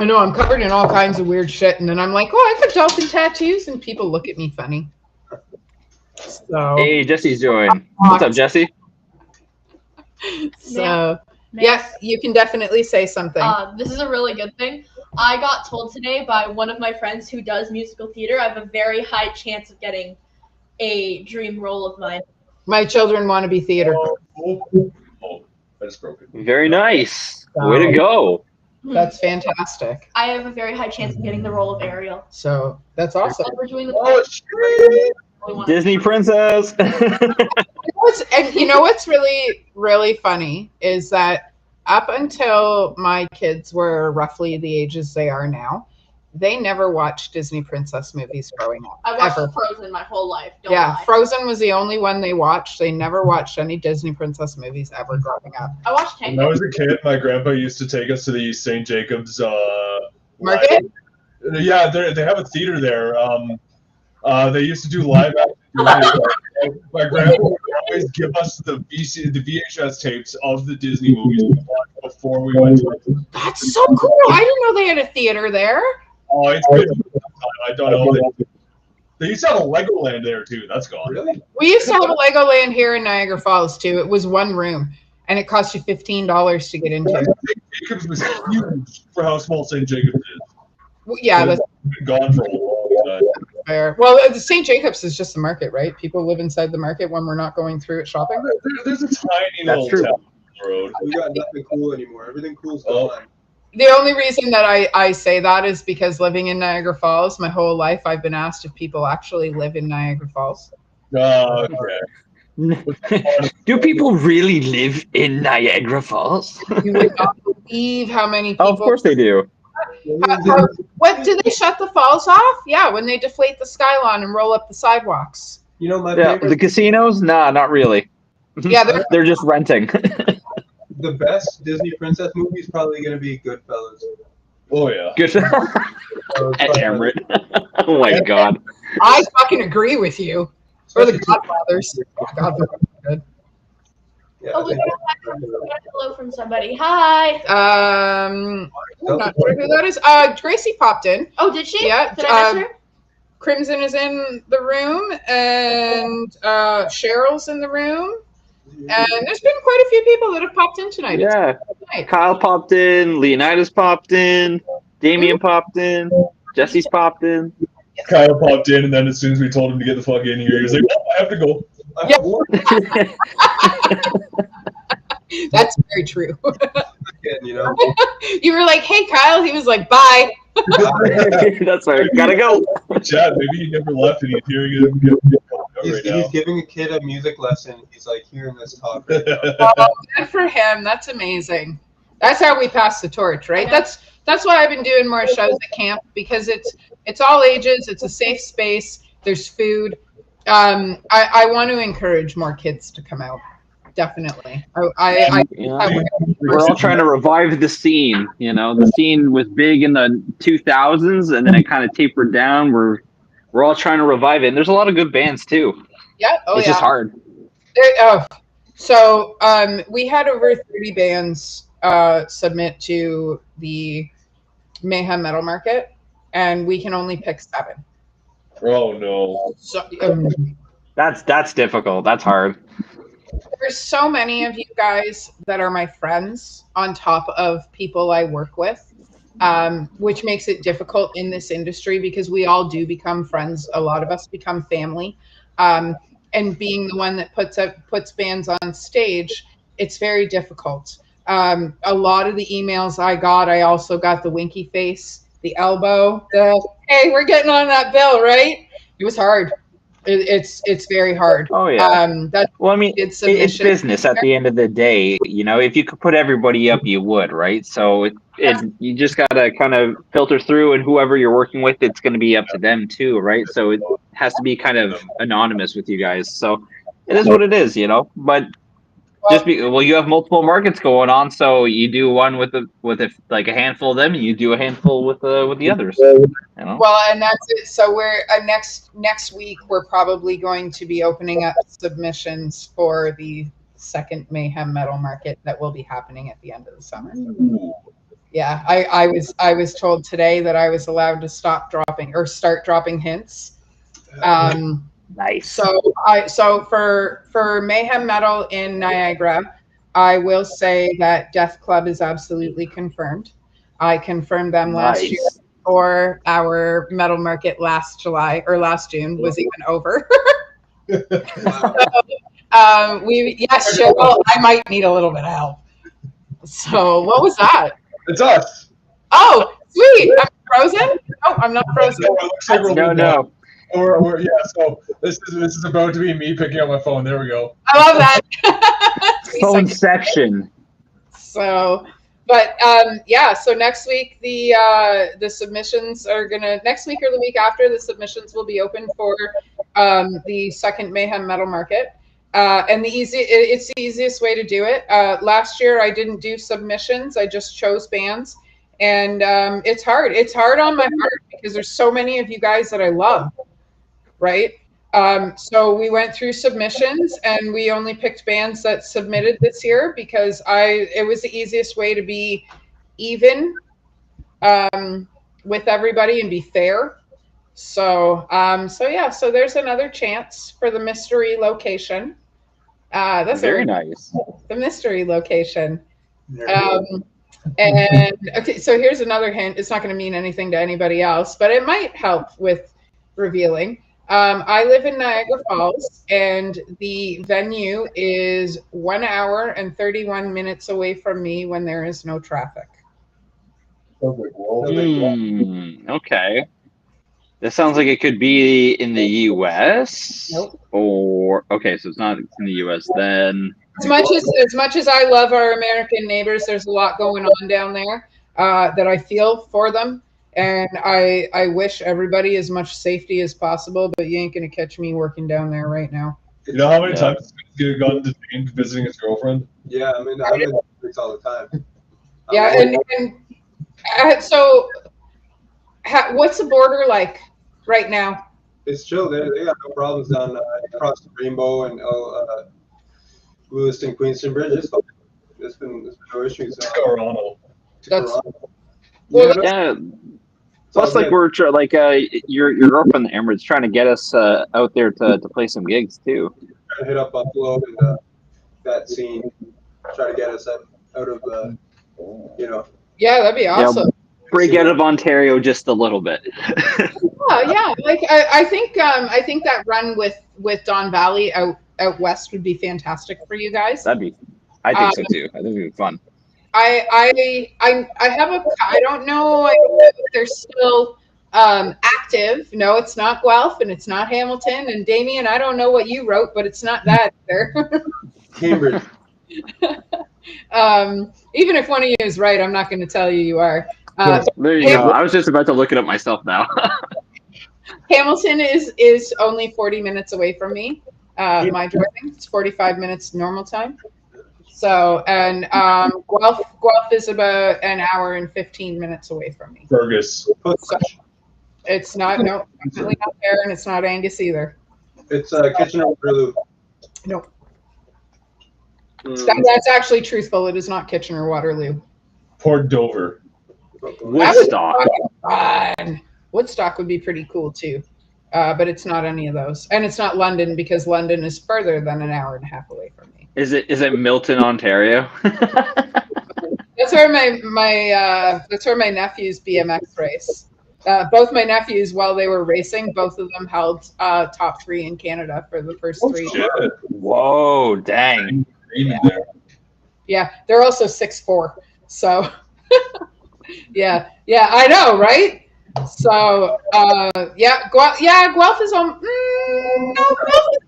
I know I'm covered in all kinds of weird shit, and then I'm like, oh, I got dolphin tattoos, and people look at me funny. So, Hey, Jesse's joined. What's up, Jesse? Yes, you can definitely say something. This is a really good thing. I got told today by one of my friends who does musical theater I have a very high chance of getting a dream role of mine. My children want to be theater. Oh, I just broke it. Very nice. Way to go. That's fantastic. I have a very high chance of getting the role of Ariel. So that's awesome. We're doing the Oh shit! Disney princess. You know what's really, really funny is that up until my kids were roughly the ages they are now, they never watched Disney princess movies growing up. I watched ever. Frozen my whole life. Don't Yeah, lie. Frozen was the only one they watched. They never watched any Disney princess movies ever growing up. I watched When Tango. I was a kid, my grandpa used to take us to the St. Jacobs Market? Yeah, they have a theater there. They used to do live action movies. My grandpa would always give us the VHS tapes of the Disney movies to watch before we went to. That's so cool. I didn't know they had a theater there. Oh, it's good. I don't know. They used to have a Legoland there too. That's gone. Really? We used to have a Legoland here in Niagara Falls too. It was one room, and it cost you $15 to get into. St. Jacobs was huge for how small St. Jacobs is. Yeah, that's It's been gone for a long time. fair. Well, the St. Jacobs is just the market, right? People live inside the market when we're not going through it shopping. There's a tiny That's little true. town on the road. We got nothing cool anymore. Everything cool's Oh. gone. The only reason that I say that is because living in Niagara Falls, my whole life, I've been asked if people actually live in Niagara Falls. Okay. Do people really live in Niagara Falls? You would not believe how many people. Oh, of course they do. What do they shut the falls off? Yeah, when they deflate the skyline and roll up the sidewalks. You know, my Yeah, favorite, the casinos? Nah, not really. Yeah, they're They're just renting. the best Disney princess movie is probably going to be Goodfellas. Oh yeah. Good. Everett. Oh my god. I fucking agree with you. Or the Godfathers. Oh, Godfathers are good. Yeah, Oh, we got a hello from somebody. Hi. I'm not sure who that is. Gracie popped in. Oh, did she? Yeah, Did I miss her? Crimson is in the room, and Cheryl's in the room, and there's been quite a few people that have popped in tonight. It's Yeah. nice. Kyle popped in, Leonidas popped in, Damien popped in, Jesse's popped in. Kyle popped in, and then as soon as we told him to get the fuck in here, he was like, "Oh, I have to go." I Yeah. have work That's very true. again, you know. You were like, "Hey, Kyle." He was like, "Bye." That's right. Gotta go. Chad, maybe he never left, and he's hearing it right He's giving a kid a music lesson. He's like hearing this talk. Right now. now. Oh, good for him. That's amazing. That's how we pass the torch, right? That's why I've been doing more shows at camp, because it's all ages. It's a safe space. There's food. I want to encourage more kids to come out. Definitely. We're all trying to revive the scene. You know, the scene was big in the 2000s, and then it kind of tapered down. We're all trying to revive it. And there's a lot of good bands too. Yeah. Oh, It's yeah. just hard. So we had over 30 bands submit to the Mayhem Metal Market, and we can only pick 7. Oh no. So That's difficult. That's hard. there's so many of you guys that are my friends on top of people I work with which makes it difficult in this industry because we all do become friends. A lot of us become family. And being the one that puts bands on stage, it's very difficult. A lot of the emails I also got the winky face, the elbow, the, hey, we're getting on that bill, right? It was hard. It's very hard. Oh yeah. Well, I mean, it's business at the end of the day. You know, if you could put everybody up, you would, right? So you just gotta kind of filter through, and whoever you're working with, it's going to be up to them too, right? So it has to be kind of anonymous with you guys. So it is what it is, you know. But you have multiple markets going on, so you do one with like a handful of them, and you do a handful with the others. You know? Well, and that's it. So we're next week we're probably going to be opening up submissions for the second Mayhem Metal Market that will be happening at the end of the summer. Yeah, I was told today that I was allowed to start dropping hints. Nice. So for Mayhem Metal in Niagara, I will say that Death Club is absolutely confirmed. I confirmed them last year, or our metal market last June was even over. Yes, Cheryl, I might need a little bit of help. So what was that? It's us. Oh, sweet. I'm frozen? No, I'm not frozen. No. So this is about to be me picking up my phone. There we go. I love that. Phone section. So, but so next week the submissions are next week or the week after, the submissions will be open for the second Mayhem Metal Market. And it's the easiest way to do it. Last year I didn't do submissions. I just chose bands. And it's hard. It's hard on my heart because there's so many of you guys that I love. Right. So we went through submissions and we only picked bands that submitted this year because it was the easiest way to be even with everybody and be fair. So there's another chance for the mystery location. That's very nice. The mystery location. And okay, so here's another hint. It's not going to mean anything to anybody else, but it might help with revealing. I live in Niagara Falls, and the venue is 1 hour and 31 minutes away from me when there is no traffic. Okay. This sounds like it could be in the U.S. Nope. So it's not in the U.S. then. As much as I love our American neighbors, there's a lot going on down there that I feel for them. And I wish everybody as much safety as possible, but you ain't going to catch me working down there right now. You know how many times he's gotten detained visiting his girlfriend? Yeah, I mean, I'm in the streets all the time. Yeah, so what's the border like right now? It's chill. They got no problems down across the Rainbow and Lewiston, Queenston Bridge. It's been no issues. Toronto. Yeah. Plus, like your girlfriend Emira's trying to get us out there to play some gigs too. Trying to hit up Buffalo and that scene. Try to get us out of Yeah, that'd be awesome. Yeah, break out of Ontario just a little bit. Yeah. Like I think that run with Don Valley out west would be fantastic for you guys. I think so too. I think it'd be fun. I have I don't know if they're still active. No, it's not Guelph and it's not Hamilton. And Damien, I don't know what you wrote, but it's not that either. Cambridge. Even if one of you is right, I'm not going to tell you are. There you go. I was just about to look it up myself now. Hamilton is only 40 minutes away from me. My driving, it's 45 minutes normal time. So, and Guelph is about an hour and 15 minutes away from me. Fergus. So it's not, no, definitely not there, and it's not Angus either. It's Kitchener-Waterloo. No. That's actually truthful. It is not Kitchener-Waterloo. Port Dover. Woodstock. Woodstock would be pretty cool too. But it's not any of those. And it's not London because London is further than an hour and a half away from me. Is it Milton, Ontario? That's where my nephews BMX race. Both my nephews, while they were racing, both of them held top 3 in Canada for the first 3. Shit. Whoa, dang. Yeah, they're also 6'4". So, yeah, I know, right? So, Guelph is on. No, Guelph is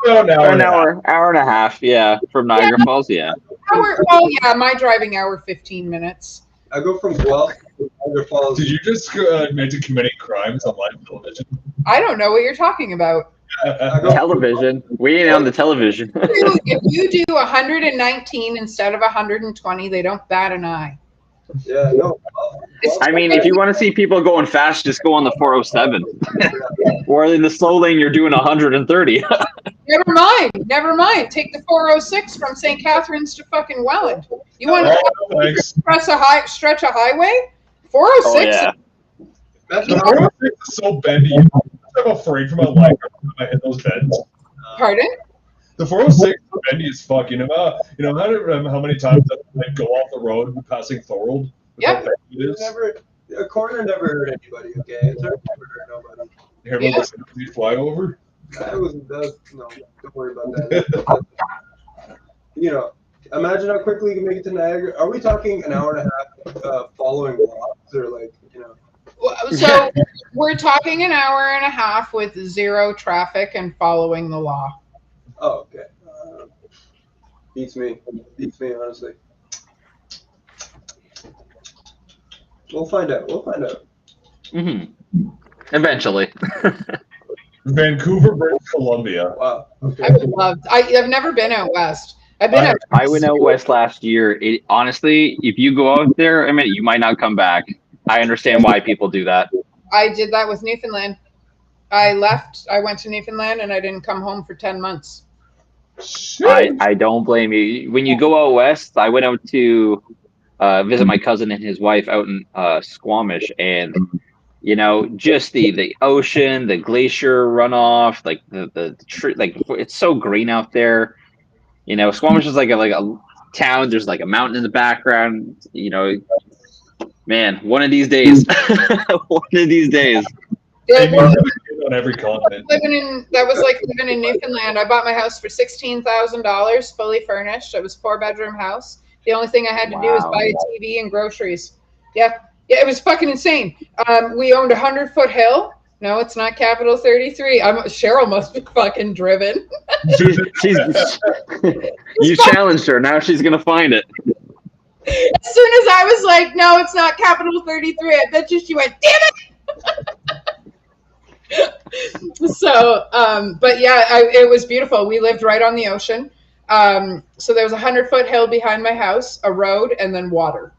about An hour and a half, yeah, from Niagara Falls, yeah. My driving hour, 15 minutes. I go from Guelph to Niagara Falls. Did you just admit to committing crimes on live television? I don't know what you're talking about. Television. We ain't on the television. If you do 119 instead of 120, they don't bat an eye. Yeah, no. I mean, if you want to see people going fast, just go on the 407. Or in the slow lane, you're doing 130. Never mind. Take the 406 from St. Catharines to fucking Welland. You want to stretch a highway? 406. Oh, yeah. The 406 is so bendy. I'm afraid for my life when I hit those bends. Pardon? The 406 is bendy as fuck. You know how many times I go off the road passing Thorold? Yep. A corner never hurt anybody, okay? It's never hurt nobody. You hear about the flyover? No, don't worry about that. Imagine how quickly you can make it to Niagara. Are we talking an hour and a half following walks or So we're talking an hour and a half with 0 traffic and following the law. Oh, okay. Beats me, honestly. We'll find out. Mm-hmm. Eventually. Vancouver, British Columbia. Wow. Okay. I would love. I've never been out west. I went out west last year. Honestly, if you go out there, you might not come back. I understand why people do that. I did that with Newfoundland. I left. I went to Newfoundland and I didn't come home for 10 months. I don't blame you. When you go out west, I went out to visit my cousin and his wife out in Squamish, and just the ocean, the glacier runoff, like the tree, like it's so green out there. Squamish is like a town. There's like a mountain in the background. Man, one of these days. On every continent. That was like living in Newfoundland. I bought my house for $16,000, fully furnished. It was a 4-bedroom house. The only thing I had to do was buy a TV and groceries. Yeah, it was fucking insane. We owned a 100-foot hill. No, it's not Capital 33. Cheryl must be fucking driven. You challenged her. Now she's gonna find it. As soon as I was like, no, it's not Capital 33, I bet you she went, damn it! So, but yeah, it was beautiful. We lived right on the ocean. So there was a 100-foot hill behind my house, a road, and then water.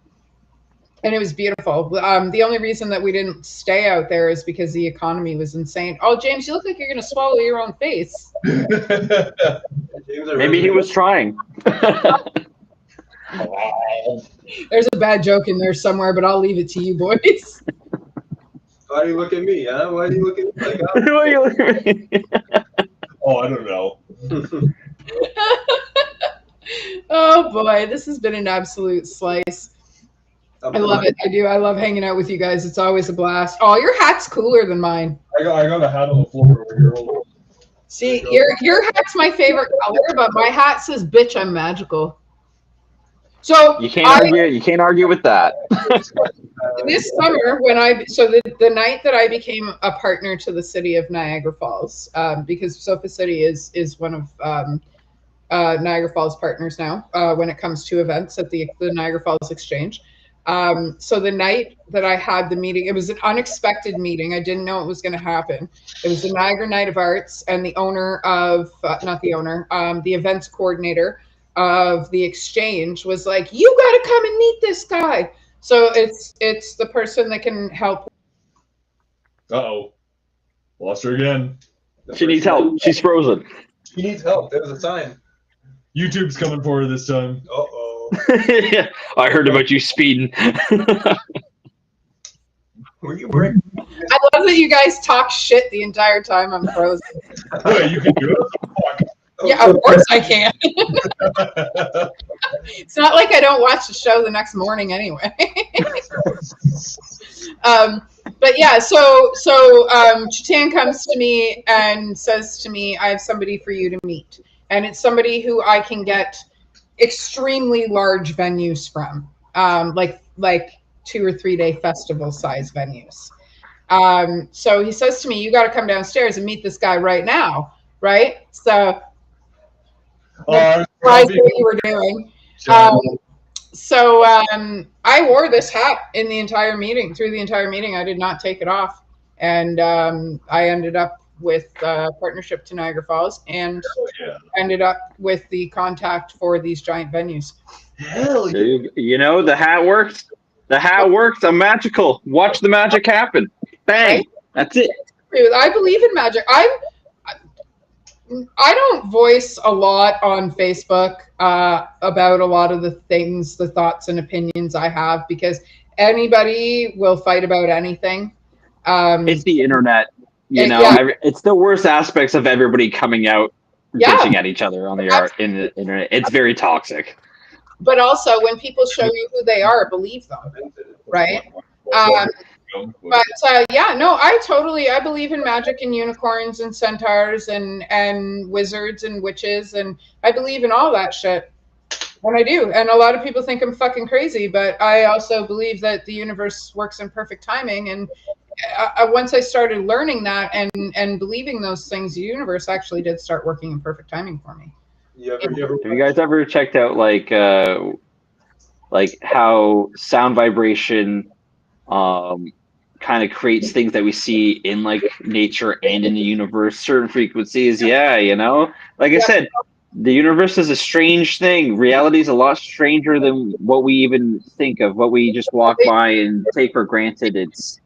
And it was beautiful. The only reason that we didn't stay out there is because the economy was insane. Oh, James, you look like you're going to swallow your own face. Maybe he was trying. There's a bad joke in there somewhere, but I'll leave it to you boys. Why do you look at me, huh? Why do you look at me like that? Why you look at me? Oh, I don't know. Oh boy, this has been an absolute slice. I love it. I do. I love hanging out with you guys. It's always a blast. Oh, your hat's cooler than mine. I got a hat on the floor over here. See, your hat's my favorite color, but my hat says "Bitch, I'm magical." So you can't argue. You can't argue with that. This summer, the night that I became a partner to the city of Niagara Falls, because Sofa City is one of Niagara Falls partners now when it comes to events at the Niagara Falls Exchange. So the night that I had the meeting, it was an unexpected meeting. I didn't know it was going to happen. It was the Niagara Night of Arts, and the owner of, the events coordinator of the Exchange was like, you got to come and meet this guy. So it's the person that can help. Uh-oh. Lost her again. She needs help. She's frozen. She needs help. There was a sign. YouTube's coming for her this time. Uh-oh. Yeah, I heard about you speeding. Were you breaking? I love that you guys talk shit the entire time I'm frozen. Yeah, you can do it. Fuck. Yeah, of course I can. It's not like I don't watch the show the next morning anyway. But yeah, so Chatan comes to me and says to me, I have somebody for you to meet. And it's somebody who I can get extremely large venues from, like 2 or 3 day festival size venues. So he says to me, you got to come downstairs and meet this guy right now. Right? So that's what you were doing. So I wore this hat in the entire meeting. Through the entire meeting, I did not take it off. And I ended up with partnership to Niagara Falls and ended up with the contact for these giant venues. Hell yeah. You know, the hat works. The hat works. I'm magical. Watch the magic happen. Bang. That's it. I believe in magic. I don't voice a lot on Facebook about a lot of the things, the thoughts and opinions I have, because anybody will fight about anything. It's the internet. It's the worst aspects of everybody coming out bitching at each other on in the internet. It's very toxic. But also, when people show you who they are, believe them, right? I believe in magic and unicorns and centaurs and wizards and witches, and I believe in all that shit. And I do. And a lot of people think I'm fucking crazy, but I also believe that the universe works in perfect timing. And once I started learning that and believing those things, the universe actually did start working in perfect timing for me. Have you guys ever checked out like how sound vibration kind of creates things that we see in like nature and in the universe, certain frequencies? Like I said, the universe is a strange thing. Reality is a lot stranger than what we even think of, what we just walk by and take for granted. It's,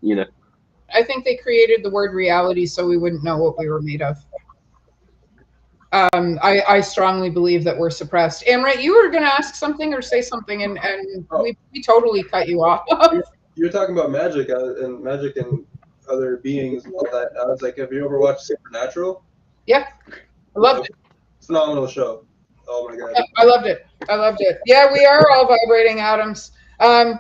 I think they created the word reality so we wouldn't know what we were made of. I strongly believe that we're suppressed. Amrit, you were going to ask something or say something, and we totally cut you off. You were talking about magic and other beings and all that. I was like, have you ever watched Supernatural? Yeah, I loved it. Phenomenal show. Oh my god. I loved it. Yeah, we are all vibrating atoms. I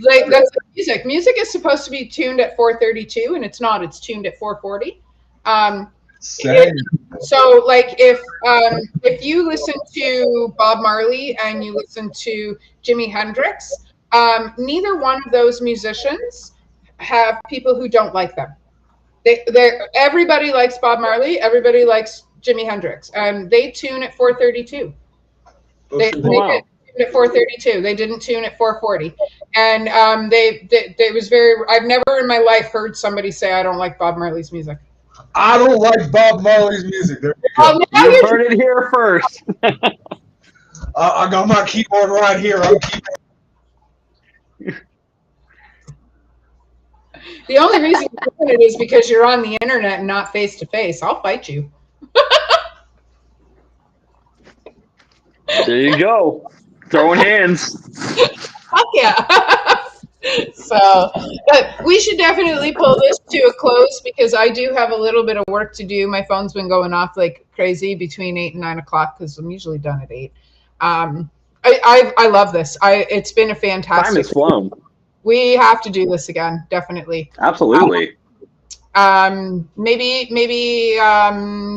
like that's music. Music is supposed to be tuned at 432, and it's not. It's tuned at 440. So like if you listen to Bob Marley and you listen to Jimi Hendrix, neither one of those musicians have people who don't like them. Everybody likes Bob Marley, everybody likes Jimi Hendrix, and they tune at 432. They tuned at 432. They didn't tune at 440, and they was very. I've never in my life heard somebody say I don't like Bob Marley's music. I don't like Bob Marley's music. There you go. You heard it here first. I got my keyboard right here. The only reason you're doing it is because you're on the internet and not face to face. I'll fight you. There you go. Throwing hands. Fuck yeah. So, but we should definitely pull this to a close because I do have a little bit of work to do. My phone's been going off like crazy between 8 and 9 o'clock because I'm usually done at 8. I love this. It's been a fantastic. Time has flown. We have to do this again, definitely. Absolutely. Maybe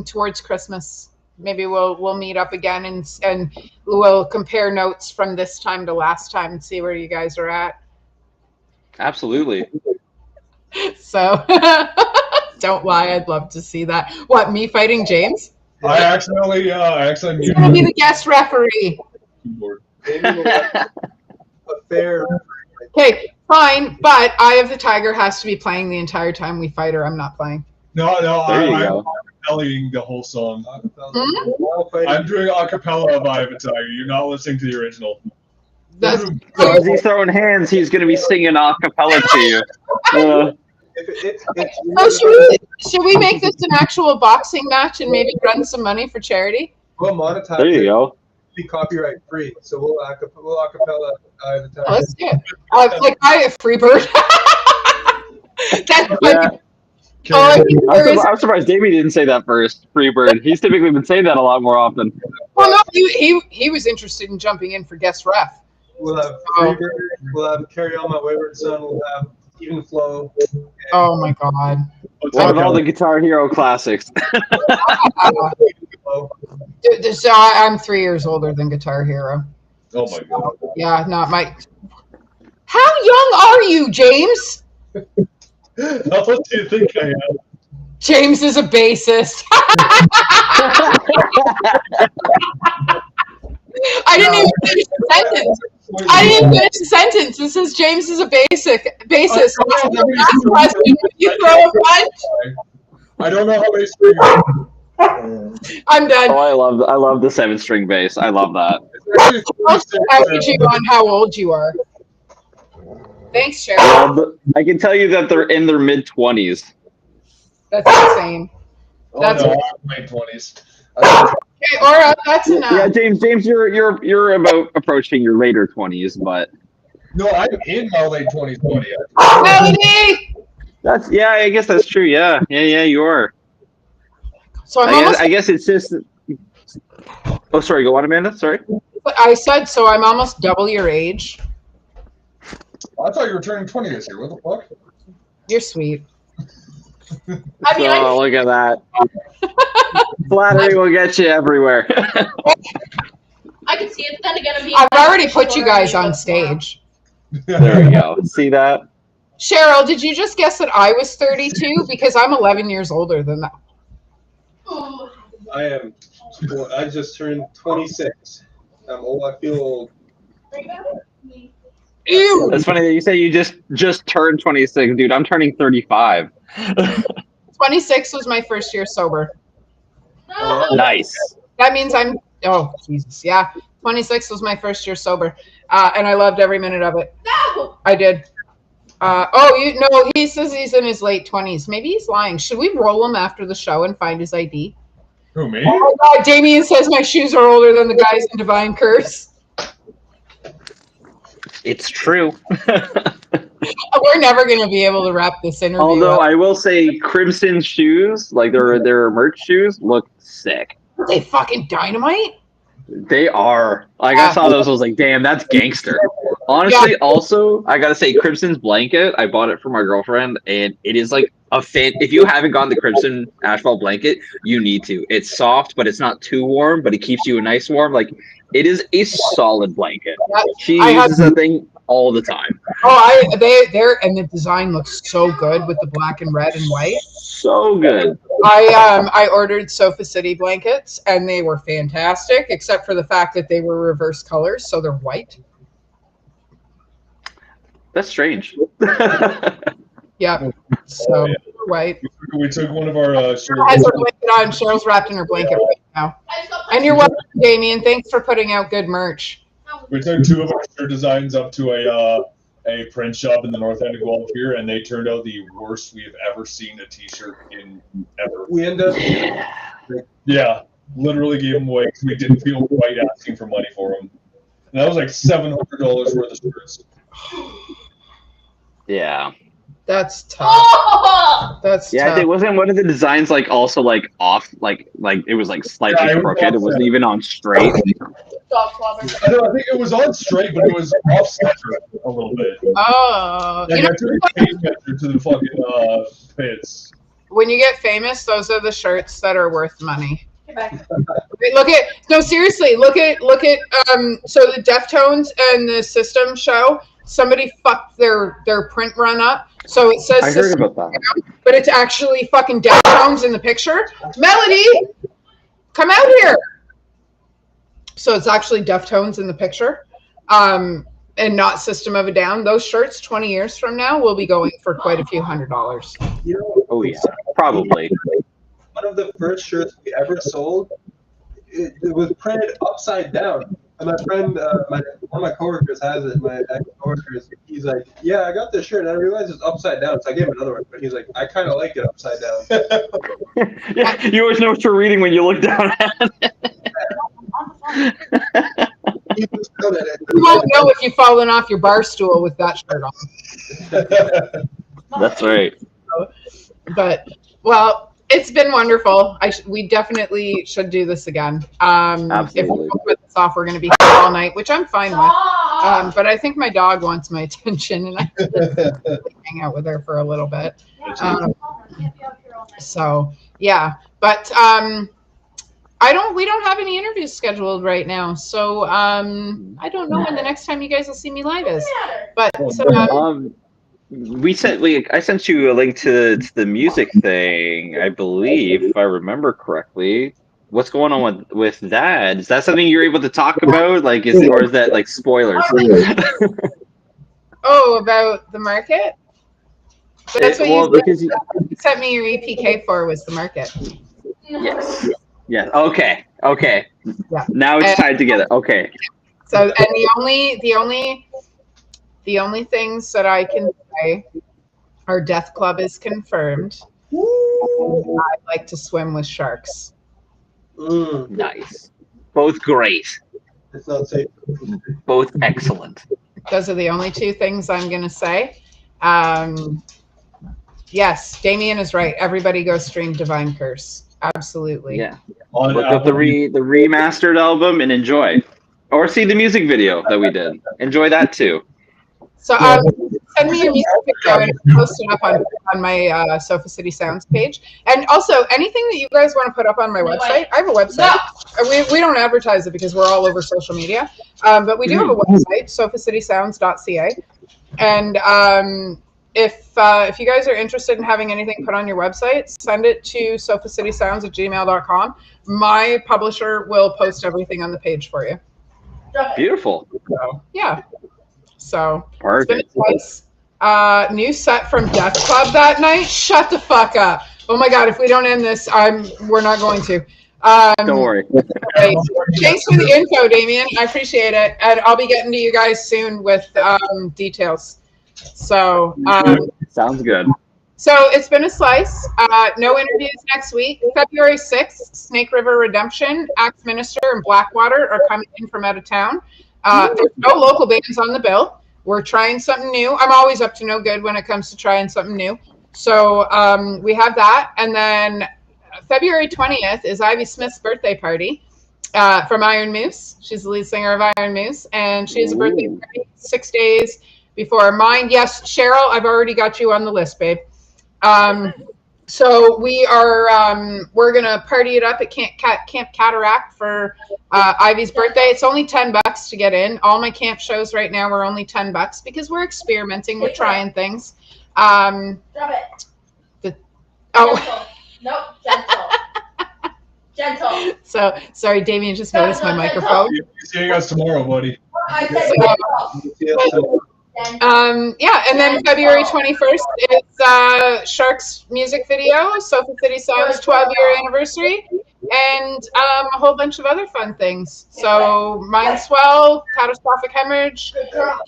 towards Christmas. Maybe we'll meet up again and we'll compare notes from this time to last time and see where you guys are at. Absolutely. So don't lie, I'd love to see that. What, me fighting James? I accidentally He's gonna be the guest referee. A fair. Okay, fine, but Eye of the Tiger has to be playing the entire time we fight, or I'm not playing. No, There you I'm go. acapellaing the whole song. Hmm? I'm doing a cappella of Eye of the Tiger. You're not listening to the original. That's, So as he's throwing hands, he's going to be singing a cappella to you. should we make this an actual boxing match and maybe run some money for charity? We'll monetize There you it. go. Be copyright free, so we'll acapella Eye of the Tiger. Let's do it. Like I have Freebird. That's Yeah. Oh, I'm surprised Davey didn't say that first. Freebird. He's typically been saying that a lot more often. well, no, he was interested in jumping in for guest ref. We'll have Freebird, we'll have Carry On My Wayward Son, we'll have Even Flow. Oh my god. One of all the Guitar Hero classics. So I'm 3 years older than Guitar Hero. Oh my god. Yeah, not my. How young are you, James? How much do you think I am? James is a bassist. I didn't even finish the sentence. I didn't finish the sentence. It says James is a bassist. Last question. Would you throw a punch? I don't know how many strings. I'm done. Oh, I love the 7-string bass. I love that. I'll get you on how old you are. Thanks, Cheryl. I can tell you that they're in their mid-20s. That's insane. That's I'm in my 20s. okay, Aura, that's enough. Yeah, James, you're about approaching your later 20s, but No, I'm in my late 20s, buddy. Melody! I guess that's true. Yeah, you are. So I'm almost. I guess it's just. Oh, sorry. Go on, Amanda. Sorry. I said so. I'm almost double your age. I thought you were turning 20 this year. What the fuck? You're sweet. I mean, Oh, look at that. Flattery will get you everywhere. I can see it. Then again, I've already put you guys on stage. There we go. See that? Cheryl, did you just guess that I was 32? Because I'm 11 years older than that. I just turned 26. I'm old. I feel old. Ew! It's funny that you say you just turned 26, dude. I'm turning 35. 26 was my first year sober. No. Nice. That means I'm. Oh, Jesus. Yeah. 26 was my first year sober. And I loved every minute of it. No. I did. He says he's in his late 20s. Maybe he's lying. Should we roll him after the show and find his ID? Who, me? Oh my God, Damien says my shoes are older than the guys in Divine Curse. It's true. We're never going to be able to wrap this interview Although up. I will say Crimson shoes, like their merch shoes, look sick. Are they fucking dynamite? They are. Like I saw those, I was like, damn, that's gangster. Honestly, also, I gotta say, Crimson's blanket, I bought it for my girlfriend, and it is like a fan. If you haven't gotten the Crimson Asphalt blanket, you need to. It's soft, but it's not too warm, but it keeps you nice warm. Like, it is a solid blanket. She uses that thing all the time. Oh, and the design looks so good with the black and red and white. So good. I ordered Sofa City blankets, and they were fantastic, except for the fact that they were reverse colors, so they're white. That's strange. Yeah, so white. We took one of our Cheryl has her blanket on. Cheryl's wrapped in her blanket right now. And you're welcome, Damien. Thanks for putting out good merch. We took two of our shirt designs up to a print shop in the north end of Guelph, and they turned out the worst we have ever seen a T-shirt in ever. We end up. Yeah, literally gave them away because we didn't feel right asking for money for them. And that was like $700 worth of shirts. Yeah. That's tough. Oh! That's Yeah, tough. it wasn't one of the designs like also like off, like it was like slightly Yeah, it was crooked. It wasn't offset. even on straight. Dog slobber. I think it was on straight, but it was off center a little bit. Oh, Like, you know, I took a tape measure to the fucking pits. when you get famous, those are the shirts that are worth money. Get back. Seriously, look at so the Deftones and the System show, somebody fucked their print run up. So it says I heard System, about that. but it's actually fucking Deftones in the picture. Melody, come out here. So it's actually Deftones in the picture. And not System of a Down. Those shirts 20 years from now will be going for quite a few $100s. You know, Oh yeah, probably. one of the first shirts we ever sold, it was printed upside down. And my friend, one of my coworkers has it. My ex-coworkers, he's like, "Yeah, I got this shirt, and I realized it's upside down." So I gave him another one, but he's like, "I kind of like it upside down." Yeah, you always know what you're reading when you look down at it. He was good at it. You won't know if you've fallen off your bar stool with that shirt on. That's right. But well, it's been wonderful. We definitely should do this again. If Absolutely. we put this off, we're going to be here all night, which I'm fine with. But I think my dog wants my attention, and I have to hang out with her for a little bit. So yeah, but we don't have any interviews scheduled right now, so I don't know when the next time you guys will see me live is. But I sent you a link to the music thing, I believe, if I remember correctly. What's going on with that? Is that something you're able to talk about? Like, or is that like spoilers? Oh, about the market? But that's what because you sent me your EPK for, was the market. Yes. Yeah. Okay. Yeah. Now it's tied together. Okay. So, and the only things that I can say are Death Club is confirmed. I'd like to swim with sharks. Nice. Both great. It's not safe. Both excellent. Those are the only two things I'm going to say. Yes, Damien is right. Everybody go stream Divine Curse. Absolutely. Yeah. Look up the remastered album and enjoy. Or see the music video that we did. Enjoy that too. So send me your music video and post it up on my Sofa City Sounds page. And also, anything that you guys want to put up on my website, I have a website. We don't advertise it because we're all over social media. But we do have a website, sofacitysounds.ca. And if you guys are interested in having anything put on your website, send it to sofacitysounds@gmail.com. My publisher will post everything on the page for you. Beautiful. So, yeah. So Perfect. It's been nice. New set from Death Club that night. Shut the fuck up. Oh my god, if we don't end this, we're not going to. Don't worry. Okay. Thanks for the info, Damien. I appreciate it. And I'll be getting to you guys soon with details. So sounds good. So it's been a slice. No interviews next week. February 6th, Snake River Redemption, Axe Minister, and Blackwater are coming in from out of town. There's no local bands on the bill. We're trying something new. I'm always up to no good when it comes to trying something new. So we have that. And then February 20th is Ivy Smith's birthday party from Iron Moose. She's the lead singer of Iron Moose. And she has a birthday party 6 days before mine. Yes, Cheryl, I've already got you on the list, babe. So we are we're gonna party it up at Camp Cataract for Ivy's birthday. It's only $10 to get in. All my camp shows right now are only $10 because we're experimenting. We're trying things. Drop it. Oh. Gentle. Nope. Gentle. So sorry, Damien just noticed my microphone. See you guys tomorrow, buddy. I said gentle. Yeah, and then February 21st is Shark's music video, Sofa City Sounds 12-year anniversary, and a whole bunch of other fun things. So Mindswell, Catastrophic Hemorrhage,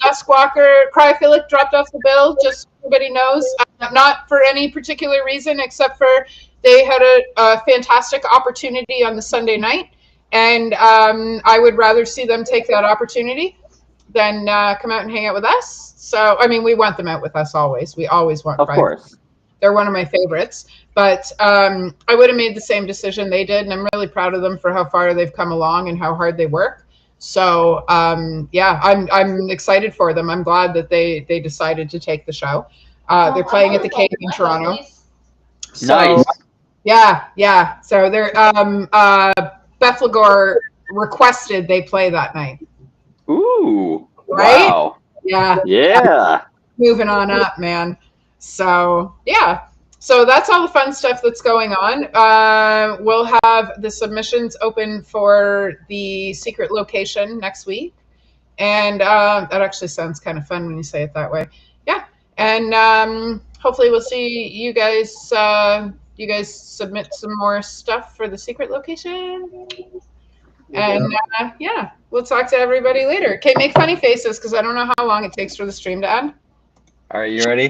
Duskwalker, Cryphilic dropped off the bill, just so everybody knows. Not for any particular reason, except for they had a fantastic opportunity on the Sunday night, and I would rather see them take that opportunity than come out and hang out with us. So, I mean, we want them out with us always. We always want. Of course. They're one of my favorites. But I would have made the same decision they did, and I'm really proud of them for how far they've come along and how hard they work. So, yeah, I'm excited for them. I'm glad that they decided to take the show. They're playing at the Cave in Toronto. So, Nice. Yeah. So they're Bethlegor requested they play that night. Ooh. Right? Wow. Yeah. Moving on up, man. So, yeah. So that's all the fun stuff that's going on. We'll have the submissions open for the secret location next week. And that actually sounds kind of fun when you say it that way. Yeah. And hopefully we'll see you guys submit some more stuff for the secret location. And yeah, we'll talk to everybody later. Okay, make funny faces because I don't know how long it takes for the stream to end. All right, you ready?